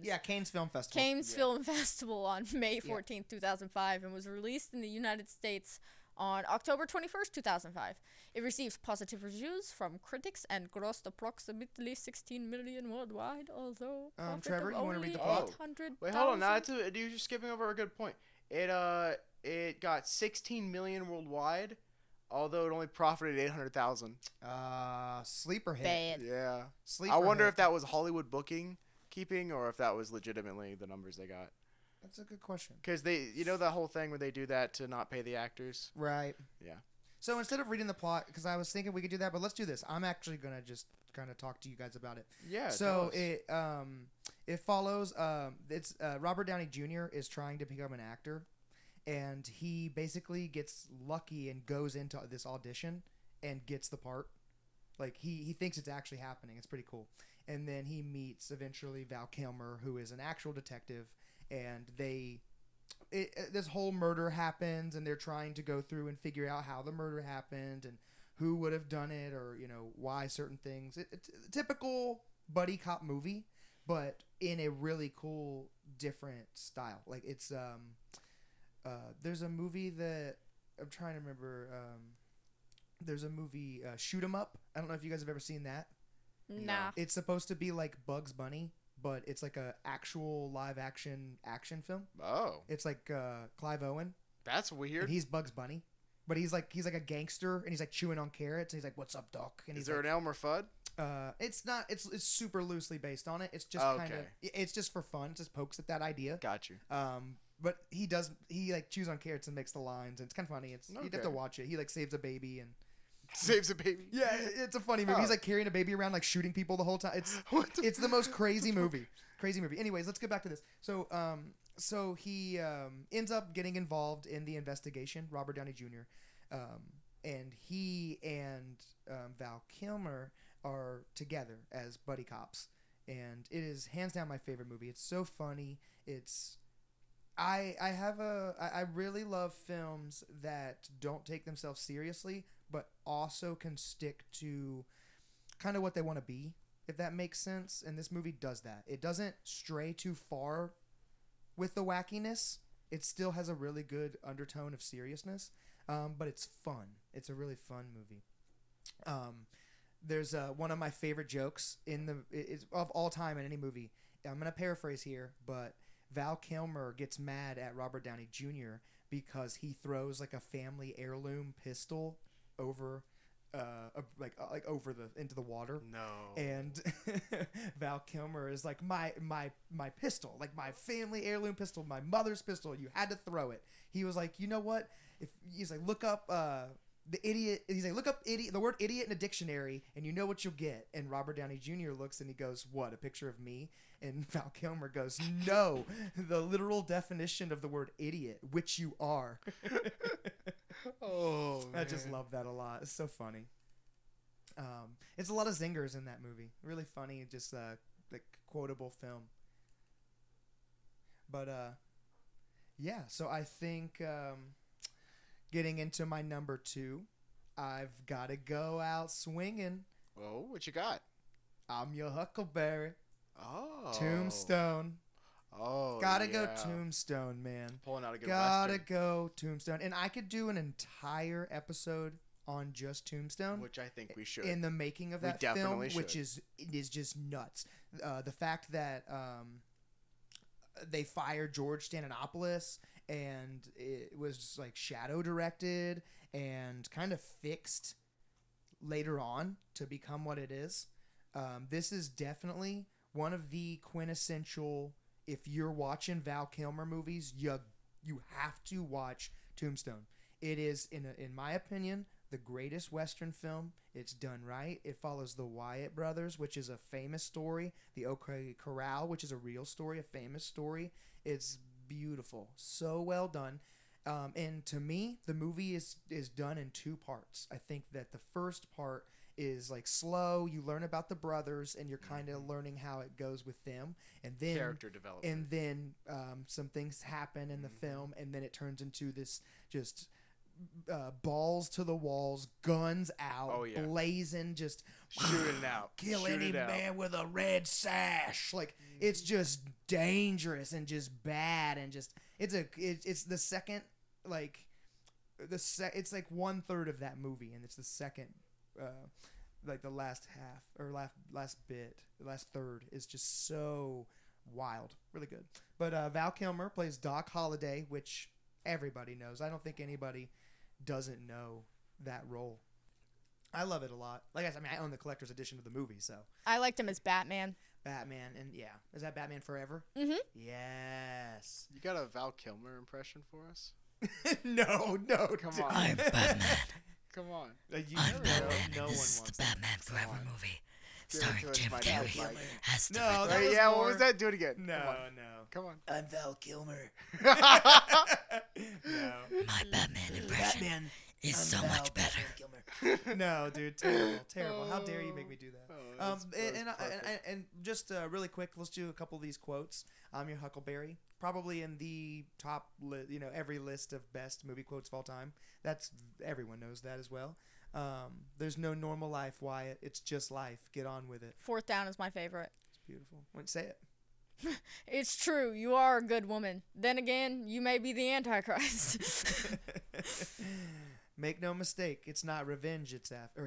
Yeah, Cannes Film Festival. Cannes Film Festival on May 14th, 2005, and was released in the United States on October 21st, 2005. It received positive reviews from critics and grossed approximately 16 million worldwide, although Trevor, you want to read the plot? 800,000. Wait, hold on. Now you're just skipping over a good point. It got 16 million worldwide, although it only profited 800,000. Sleeper hit. Bad. Yeah. Sleeper I wonder hit. if that was Hollywood booking keeping or if that was legitimately the numbers they got. That's a good question. Because they, the whole thing where they do that to not pay the actors. Right. Yeah. So instead of reading the plot, because I was thinking we could do that, but let's do this. I'm actually gonna just kind of talk to you guys about it. Yeah. So it follows. It's Robert Downey Jr. is trying to become an actor, and he basically gets lucky and goes into this audition and gets the part. Like he thinks it's actually happening. It's pretty cool. And then he meets eventually Val Kilmer, who is an actual detective, and this whole murder happens, and they're trying to go through and figure out how the murder happened and who would have done it, or why certain things. It's a typical buddy cop movie, but in a really cool, different style. Like it's there's a movie that I'm trying to remember. There's a movie Shoot 'Em Up. I don't know if you guys have ever seen that. Nah. It's supposed to be like Bugs Bunny, but it's like a actual live action film. Oh. It's like Clive Owen. That's weird. And he's Bugs Bunny, but he's like a gangster, and he's like chewing on carrots. And he's like, "What's up, Doc?" And is there an Elmer Fudd? It's not. It's super loosely based on it. It's just kind of. It's just for fun. It just pokes at that idea. Got you. But he like chews on carrots and makes the lines, and it's kind of funny. You'd have to watch it. He like saves a baby and. Saves a baby. Yeah, it's a funny movie. He's like carrying a baby around, like shooting people the whole time. It's the most crazy movie. Crazy movie. Anyways, let's get back to this. So he ends up getting involved in the investigation. Robert Downey Jr. And he and Val Kilmer are together as buddy cops, and it is hands down my favorite movie. It's so funny. I really love films that don't take themselves seriously, but also can stick to kind of what they want to be, if that makes sense. And this movie does that. It doesn't stray too far with the wackiness. It still has a really good undertone of seriousness, but it's fun. It's a really fun movie. There's one of my favorite jokes of all time in any movie. I'm going to paraphrase here, but Val Kilmer gets mad at Robert Downey Jr. because he throws like a family heirloom pistol over into the water. No. And Val Kilmer is like, my pistol, like my family heirloom pistol, my mother's pistol, you had to throw it. He was like, you know what? He's like, look up the idiot. He's like, look up the word idiot in a dictionary, and you know what you'll get. And Robert Downey Jr. looks and he goes, what, a picture of me? And Val Kilmer goes, no, the literal definition of the word idiot, which you are. Oh, man. I just love that a lot. It's so funny. It's a lot of zingers in that movie. Really funny, just like quotable film. But yeah. So I think getting into my number 2, I've got to go out swinging. Oh, what you got? I'm your Huckleberry. Oh. Tombstone. Oh, gotta go Tombstone, man. Pulling out a good Gotta Western. go Tombstone. And I could do an entire episode on just Tombstone, which I think we should. In the making of that film, which is just nuts. The fact that they fired George Stephanopoulos, and it was like shadow directed and kind of fixed later on to become what it is. This is definitely one of the quintessential. If you're watching Val Kilmer movies, you have to watch Tombstone. It is, in my opinion, the greatest Western film. It's done right. It follows the Wyatt brothers, which is a famous story. The OK Corral, which is a real story, a famous story. It's beautiful. So well done. And to me, the movie is done in 2 parts. I think that the first part is like slow. You learn about the brothers, and you're kind of learning how it goes with them, and then character development, and then some things happen in the film, and then it turns into this just balls to the walls, guns out, blazing, just shooting out, kill any man with a red sash. Like it's just dangerous and just bad, and just it's the second it's like 1/3 of that movie, and it's the second. Like the last half or last bit, the last third is just so wild, really good. But Val Kilmer plays Doc Holliday, which everybody knows. I don't think anybody doesn't know that role. I love it a lot. Like I said, I own the collector's edition of the movie, so I liked him as Batman. And yeah, is that Batman Forever? Mm-hmm. Yes. You got a Val Kilmer impression for us? No. Come on. I'm Batman. Come on. I'm Batman, and this is the Batman Forever movie. Starring Jim Carrey as the No, Riddler. that was what was that? Do it again. No. Come on. I'm Val Kilmer. No. My Batman impression is so much better. No, dude, terrible. How dare you make me do that? And just really quick, let's do a couple of these quotes. I'm your Huckleberry, probably in the top, every list of best movie quotes of all time. Everyone knows that as well. There's no normal life, Wyatt. It's just life. Get on with it. Fourth Down is my favorite. It's beautiful. Say it. It's true. You are a good woman. Then again, you may be the Antichrist. Make no mistake. It's not revenge.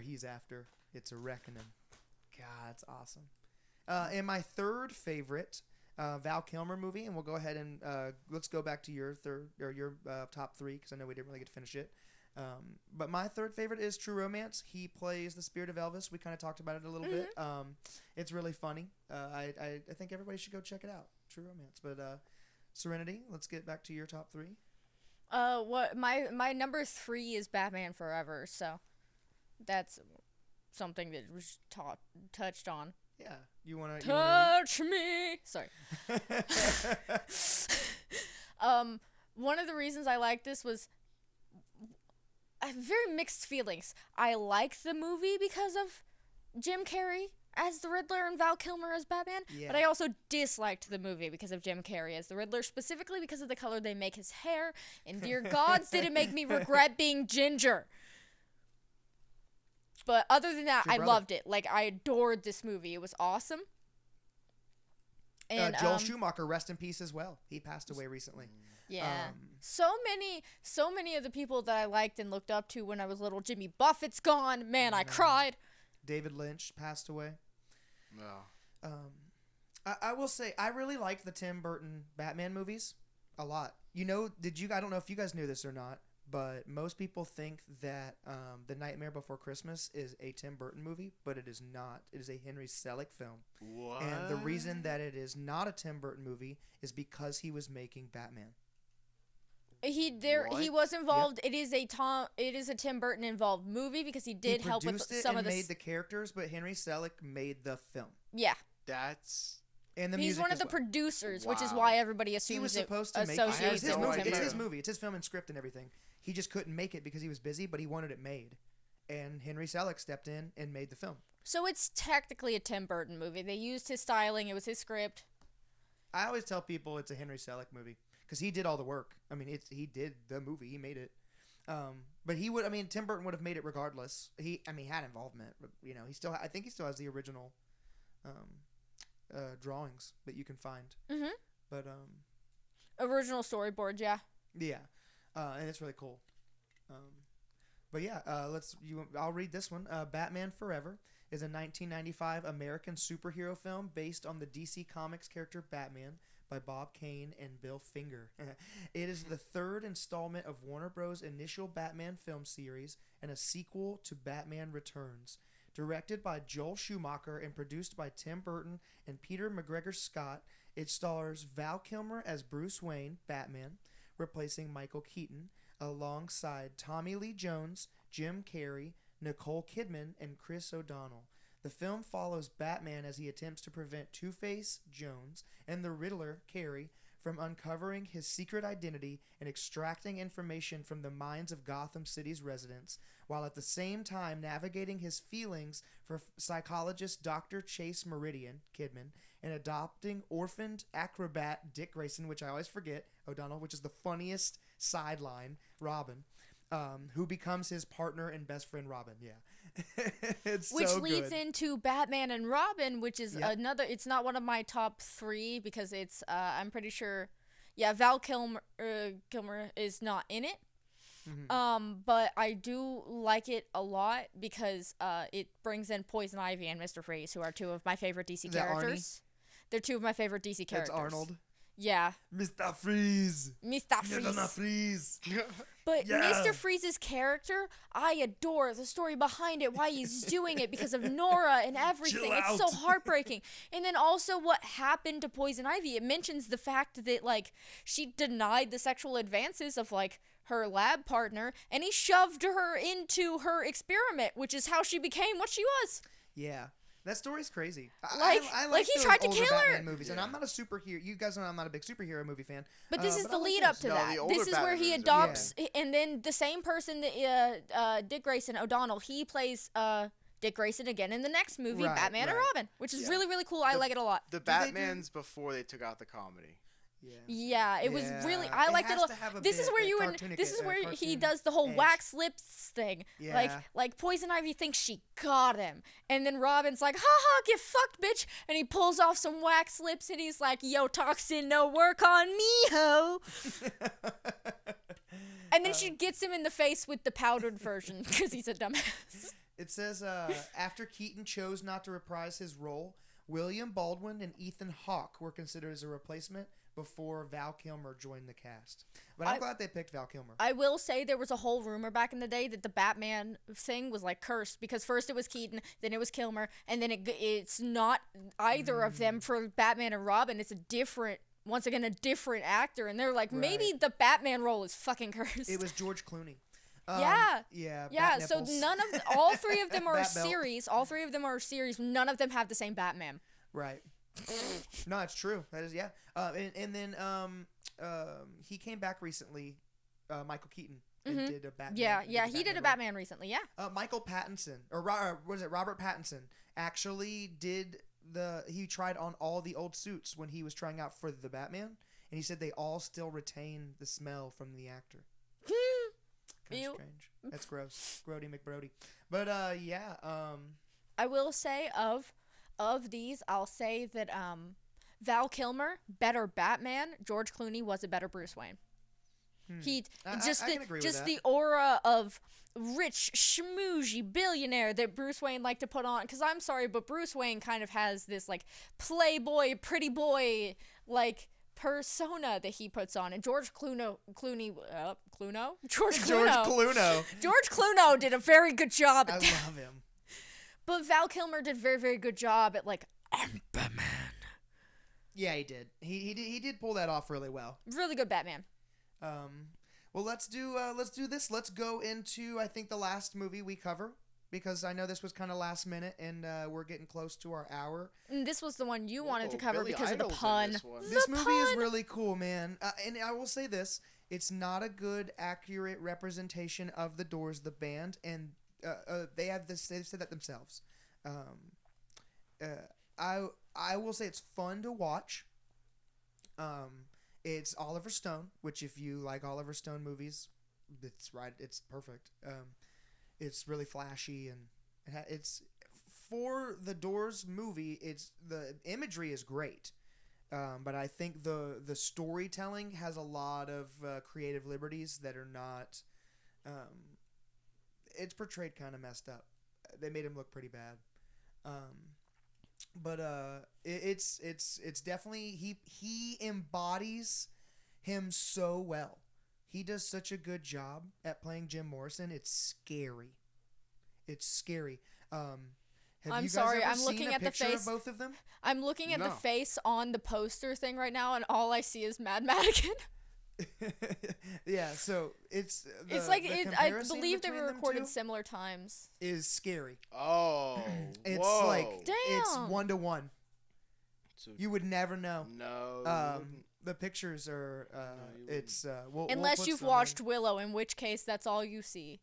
He's after. It's a reckoning. God, it's awesome. And my third favorite Val Kilmer movie, and we'll go ahead and let's go back to your third or your top three because I know we didn't really get to finish it. But my third favorite is True Romance. He plays the spirit of Elvis. We kind of talked about it a little bit. It's really funny. I think everybody should go check it out. True Romance. But Serenity, let's get back to your top three. What my number 3 is Batman Forever. So that's something that was touched on. Yeah, you wanna touch me. Sorry. One of the reasons I like this was I have very mixed feelings. I like the movie because of Jim Carrey as the Riddler and Val Kilmer as Batman, but I also disliked the movie because of Jim Carrey as the Riddler, specifically because of the color they make his hair, and dear gods, did it make me regret being ginger. But other than that, I loved it. Like, I adored this movie. It was awesome. And Joel Schumacher, rest in peace as well. He passed away recently. Yeah. So many of the people that I liked and looked up to when I was little. Jimmy Buffett's gone. Man, I cried. David Lynch passed away. No. I will say I really liked the Tim Burton Batman movies a lot. I don't know if you guys knew this or not, but most people think that The Nightmare Before Christmas is a Tim Burton movie, but it is not. It is a Henry Selick film. What? And the reason that it is not a Tim Burton movie is because he was making Batman. He was involved. Yep. It is a Tim Burton involved movie because he did help with some of the made the characters, but Henry Selick made the film. Yeah. And the he's one of the producers, which is why everybody assumes he was supposed to make it. It's his movie. It's his movie. It's his film and script and everything. He just couldn't make it because he was busy, but he wanted it made. And Henry Selick stepped in and made the film. So it's technically a Tim Burton movie. They used his styling. It was his script. I always tell people it's a Henry Selick movie because he did all the work. I mean, he did the movie. He made it. But Tim Burton would have made it regardless. He had involvement. But, I think he still has the original drawings that you can find. Mm-hmm. But original storyboard, yeah. Yeah, and it's really cool. But yeah, I'll read this one. Batman Forever is a 1995 American superhero film based on the DC Comics character Batman by Bob Kane and Bill Finger. It is the third installment of Warner Bros. Initial Batman film series and a sequel to Batman Returns. Directed by Joel Schumacher and produced by Tim Burton and Peter McGregor Scott, it stars Val Kilmer as Bruce Wayne, Batman, replacing Michael Keaton, alongside Tommy Lee Jones, Jim Carrey, Nicole Kidman, and Chris O'Donnell. The film follows Batman as he attempts to prevent Two-Face, Jones, and the Riddler, Carey, from uncovering his secret identity and extracting information from the minds of Gotham City's residents, while at the same time navigating his feelings for psychologist Dr. Chase Meridian, Kidman, and adopting orphaned acrobat Dick Grayson, which I always forget, O'Donnell, which is the funniest sideline, Robin, who becomes his partner and best friend Robin, yeah. Which leads into Batman and Robin, which is another. It's not one of my top 3 because it's. I'm pretty sure. Yeah, Val Kilmer is not in it. Mm-hmm. But I do like it a lot because it brings in Poison Ivy and Mr. Freeze, who are 2 of my favorite DC characters. They're 2 of my favorite DC characters. That's Arnold. Yeah. Mr. Freeze. Mr. Freeze. You're gonna freeze. But Mr. Freeze's character, I adore the story behind it, why he's doing it, because of Nora and everything. It's so heartbreaking. And then also what happened to Poison Ivy. It mentions the fact that, like, she denied the sexual advances of, like, her lab partner, and he shoved her into her experiment, which is how she became what she was. Yeah. That story's crazy. I like he tried to kill Batman her. Movies, and I'm not a superhero. You guys know I'm not a big superhero movie fan. But this is the lead up to that. This is where he adopts, and then the same person that Dick Grayson O'Donnell, he plays Dick Grayson again in the next movie, Batman and Robin, which is really, really cool. I like it a lot. The Batmans before they took out the comedy. Yeah, it was really. I liked it. This is where he does the whole wax lips thing. Yeah. Like Poison Ivy thinks she got him, and then Robin's like, "Ha ha, get fucked, bitch!" And he pulls off some wax lips, and he's like, "Yo, toxin, no work on me, ho." And then she gets him in the face with the powdered version because he's a dumbass. It says after Keaton chose not to reprise his role, William Baldwin and Ethan Hawke were considered as a replacement before Val Kilmer joined the cast. But I'm glad they picked Val Kilmer. I will say there was a whole rumor back in the day that the Batman thing was like cursed because first it was Keaton, then it was Kilmer, and then it's not either of them for Batman and Robin. It's a different actor, and they're like, maybe the Batman role is fucking cursed. It was George Clooney. Yeah. So all three of them are a series. All three of them are a series. None of them have the same Batman. Right. No, it's true. That is, yeah. And then he came back recently, Michael Keaton, and did a Batman. Yeah, he did a Batman recently. Yeah. Michael Pattinson, or was it Robert Pattinson? Actually, he tried on all the old suits when he was trying out for the Batman, and he said they all still retain the smell from the actor. Kind of strange. That's gross. Grody McBrody. But yeah. I will say of these, I'll say that Val Kilmer, better Batman. George Clooney was a better Bruce Wayne. He just the aura of rich schmoozy billionaire that Bruce Wayne liked to put on. Because I'm sorry, but Bruce Wayne kind of has this like playboy, pretty boy like persona that he puts on, and George Clooney did a very good job at that. I love him. But Val Kilmer did a very, very good job at like I'm Batman. Yeah, he did. He did pull that off really well. Really good Batman. Well, let's do this. Let's go into I think the last movie we cover, because I know this was kind of last minute, and we're getting close to our hour. And this was the one you wanted to cover because of the pun. This movie is really cool, man. And I will say this: it's not a good, accurate representation of the Doors, the band, and they have this. They've said that themselves. I will say it's fun to watch. It's Oliver Stone, which if you like Oliver Stone movies, it's perfect. It's really flashy, and it's for the Doors movie. The imagery is great, but I think the storytelling has a lot of creative liberties that are not. It's portrayed kind of messed up. They made him look pretty bad, but it's definitely he embodies him so well. He does such a good job at playing Jim Morrison. It's scary. I'm sorry. I'm looking at the face of both of them. I'm looking at the face on the poster thing right now, and all I see is Mad Madigan. Yeah. So it's like I believe they were recorded similar times. Is scary. Oh. It's like it's 1-to-1. So you would never know. No. The pictures are. Unless you've watched Willow, in which case that's all you see.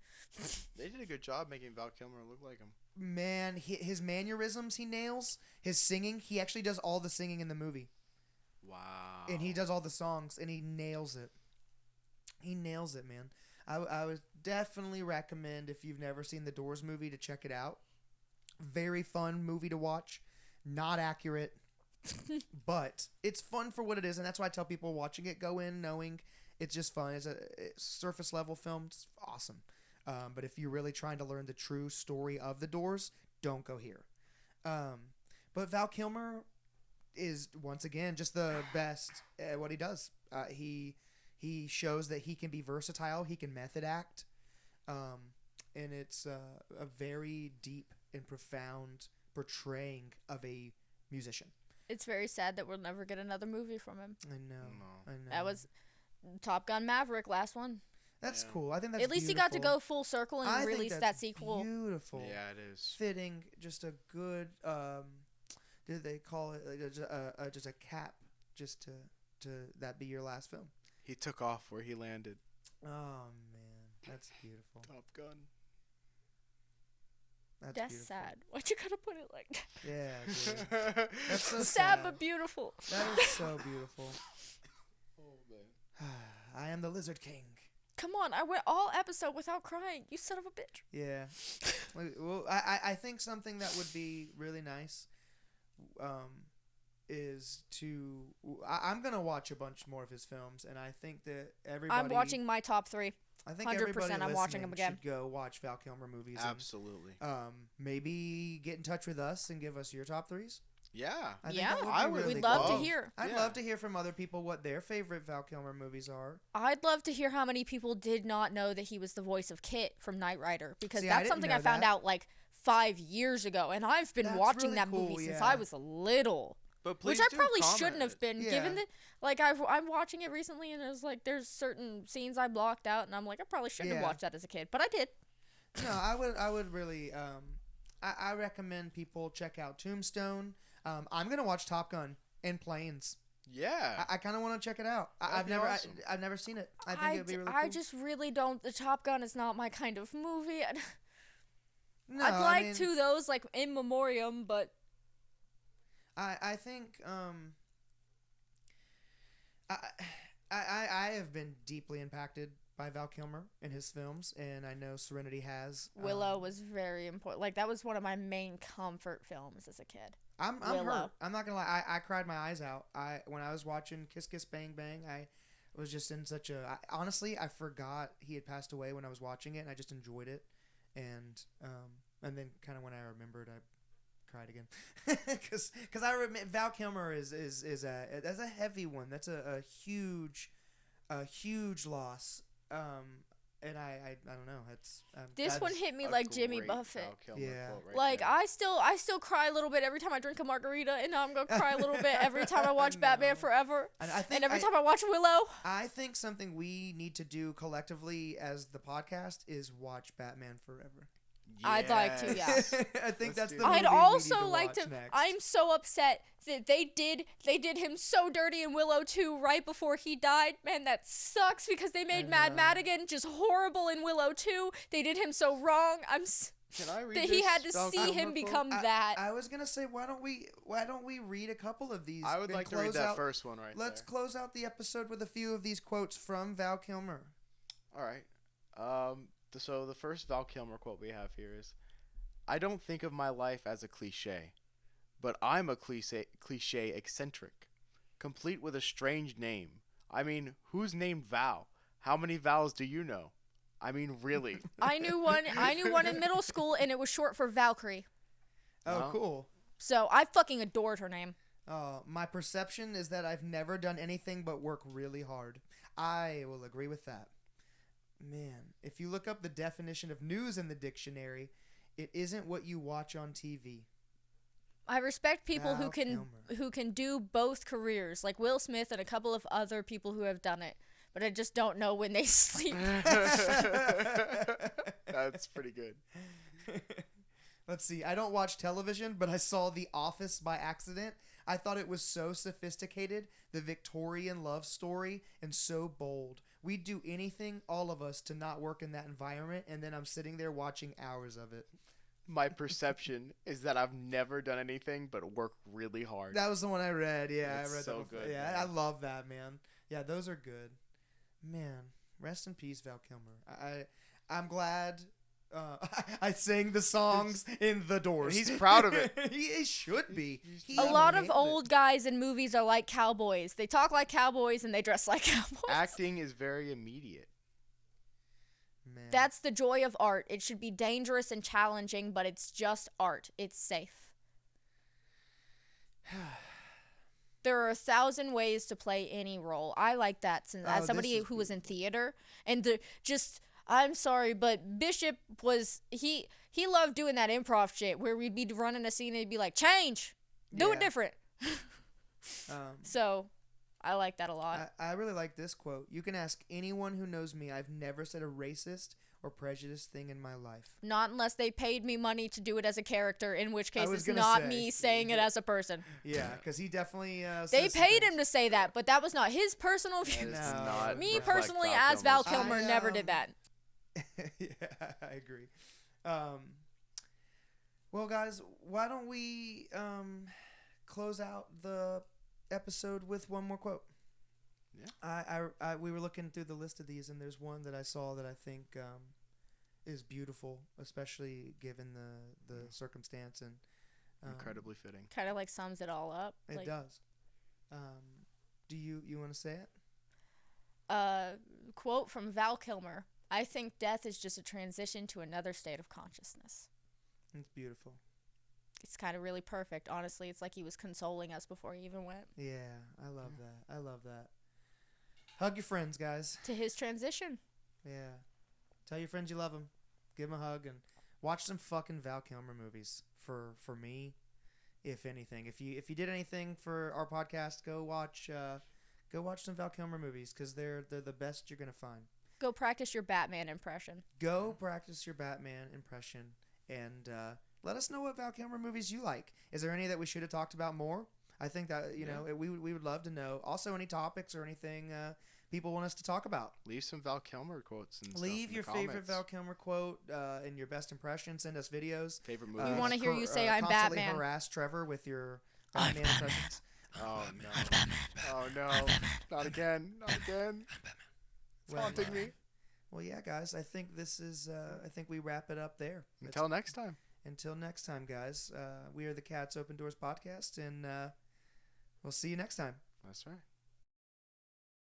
They did a good job making Val Kilmer look like him. Man, his mannerisms he nails. His singing, he actually does all the singing in the movie. Wow. And he does all the songs, and he nails it. He nails it, man. I would definitely recommend, if you've never seen the Doors movie, to check it out. Very fun movie to watch. Not accurate. But it's fun for what it is, and that's why I tell people watching it, go in knowing it's just fun. It's a surface level film. It's awesome. But if you're really trying to learn the true story of the Doors, don't go here. But Val Kilmer, is once again just the best at what he does. He shows that he can be versatile. He can method act, and it's a very deep and profound portraying of a musician. It's very sad that we'll never get another movie from him. I know. That was Top Gun Maverick, last one. That's cool. I think that's at least beautiful. he got to go full circle and release that sequel. Beautiful. Yeah, it is fitting. Just a good. Did they call it just a cap? Just to that be your last film. He took off where he landed. Oh man, that's beautiful. Top Gun. That's sad. Why'd you gotta put it like that? Yeah, dude. That's so sad but beautiful. That is so beautiful. Oh man. I am the Lizard King. Come on, I went all episode without crying. You son of a bitch. Yeah. Well, I think something that would be really nice, is to I'm gonna watch a bunch more of his films, and I think that everybody. I'm watching my top 3. I think 100% I'm watching them again. Should go watch Val Kilmer movies. Absolutely. And, maybe get in touch with us and give us your top 3s. Yeah. We'd love to hear. I'd love to hear from other people what their favorite Val Kilmer movies are. I'd love to hear how many people did not know that he was the voice of Kit from Knight Rider, because that's something I found out like 5 years ago, and I've been watching really that cool, movie since I was little. But which I probably shouldn't have been, given that, like, I'm watching it recently, and there's certain scenes I blocked out, and I'm like, I probably shouldn't have watched that as a kid, but I did. No, I would really, I recommend people check out Tombstone. I'm gonna watch Top Gun and Planes. Yeah, I kind of want to check it out. I've never seen it. I think it'd be really cool. I just really don't. The Top Gun is not my kind of movie. No, I'd like to those like in memoriam, but. I think I have been deeply impacted by Val Kilmer and his films, and I know Serenity has. Willow was very important. Like, that was one of my main comfort films as a kid. I'm hurt. I'm not gonna lie. I cried my eyes out. When I was watching Kiss Kiss Bang Bang, I was just in such a. Honestly, I forgot he had passed away when I was watching it, and I just enjoyed it, and then kind of when I remembered, I cried again, because I remember Val Kilmer is a heavy one. That's a huge loss. And I don't know. This one hit me like Jimmy Buffett. Yeah, like there. I still cry a little bit every time I drink a margarita, and now I'm gonna cry a little bit every time I watch Batman Forever, and every time I watch Willow. I think something we need to do collectively as the podcast is watch Batman Forever. Yes. I'd like to, yeah. I think that's the movie I'd also we need to like to. Next. I'm so upset that they did him so dirty in Willow 2 right before he died. Man, that sucks, because they made Mad Madigan just horrible in Willow 2. They did him so wrong. Can I read that he had to see him become that. I was gonna say, why don't we read a couple of these? I would like to read that first one right Let's close out the episode with a few of these quotes from Val Kilmer. All right. So the first Val Kilmer quote we have here is, "I don't think of my life as a cliche, but I'm a cliche eccentric, complete with a strange name. I mean, who's named Val? How many Vals do you know? I mean, really." I knew one in middle school, and it was short for Valkyrie. Oh, cool. So I fucking adored her name. My perception is that I've never done anything but work really hard. I will agree with that. Man, if you look up the definition of news in the dictionary, it isn't what you watch on TV. I respect people who can do both careers, like Will Smith and a couple of other people who have done it, but I just don't know when they sleep. That's pretty good. Let's see. I don't watch television, but I saw The Office by accident. I thought it was so sophisticated, the Victorian love story, and so bold. We'd do anything, all of us, to not work in that environment, and then I'm sitting there watching hours of it. My perception is that I've never done anything but work really hard. That was the one I read. Yeah, it's I read so that. Good. Yeah, man. I love that, man. Yeah, those are good. Man, rest in peace, Val Kilmer. I'm glad I sang the songs in The Doors. He's proud of it. He should be. A lot of old guys in movies are like cowboys. They talk like cowboys and they dress like cowboys. Acting is very immediate. Man. That's the joy of art. It should be dangerous and challenging, but it's just art. It's safe. there are 1,000 ways to play any role. I like that as somebody who was in theater. And I'm sorry, but Bishop he loved doing that improv shit where we'd be running a scene and he'd be like, change, do it different. So I like that a lot. I really like this quote. You can ask anyone who knows me. I've never said a racist or prejudiced thing in my life. Not unless they paid me money to do it as a character, in which case it's not me saying it as a person. Yeah, because he definitely they paid him to say that, but that was not his personal view. Me personally, as Val Kilmer, never did that. Yeah, I agree. Well, guys, why don't we close out the episode with one more quote? Yeah. We were looking through the list of these, and there's one that I saw that I think is beautiful, especially given the circumstance and incredibly fitting. Kind of like sums it all up. It does. Do you want to say it? Quote from Val Kilmer. I think death is just a transition to another state of consciousness. It's beautiful. It's kind of really perfect. Honestly, it's like he was consoling us before he even went. Yeah, I love that. I love that. Hug your friends, guys. To his transition. Yeah. Tell your friends you love them. Give them a hug and watch some fucking Val Kilmer movies for me, if anything. If you did anything for our podcast, go watch some Val Kilmer movies because they're the best you're gonna find. Go practice your Batman impression. Go practice your Batman impression and let us know what Val Kilmer movies you like. Is there any that we should have talked about more? I think that we would love to know. Also, any topics or anything people want us to talk about. Leave some Val Kilmer quotes and leave your favorite Val Kilmer quote and your best impression. Send us videos. Favorite movie. We want to hear you say I'm Batman. Batman. Harass Trevor with your Batman impressions. Oh no! Oh no! Not again! Not again! It's haunting me. Well, yeah, guys. I think this is. I think we wrap it up there. Until next time. Until next time, guys. We are the Cats Open Doors podcast, and we'll see you next time. That's right.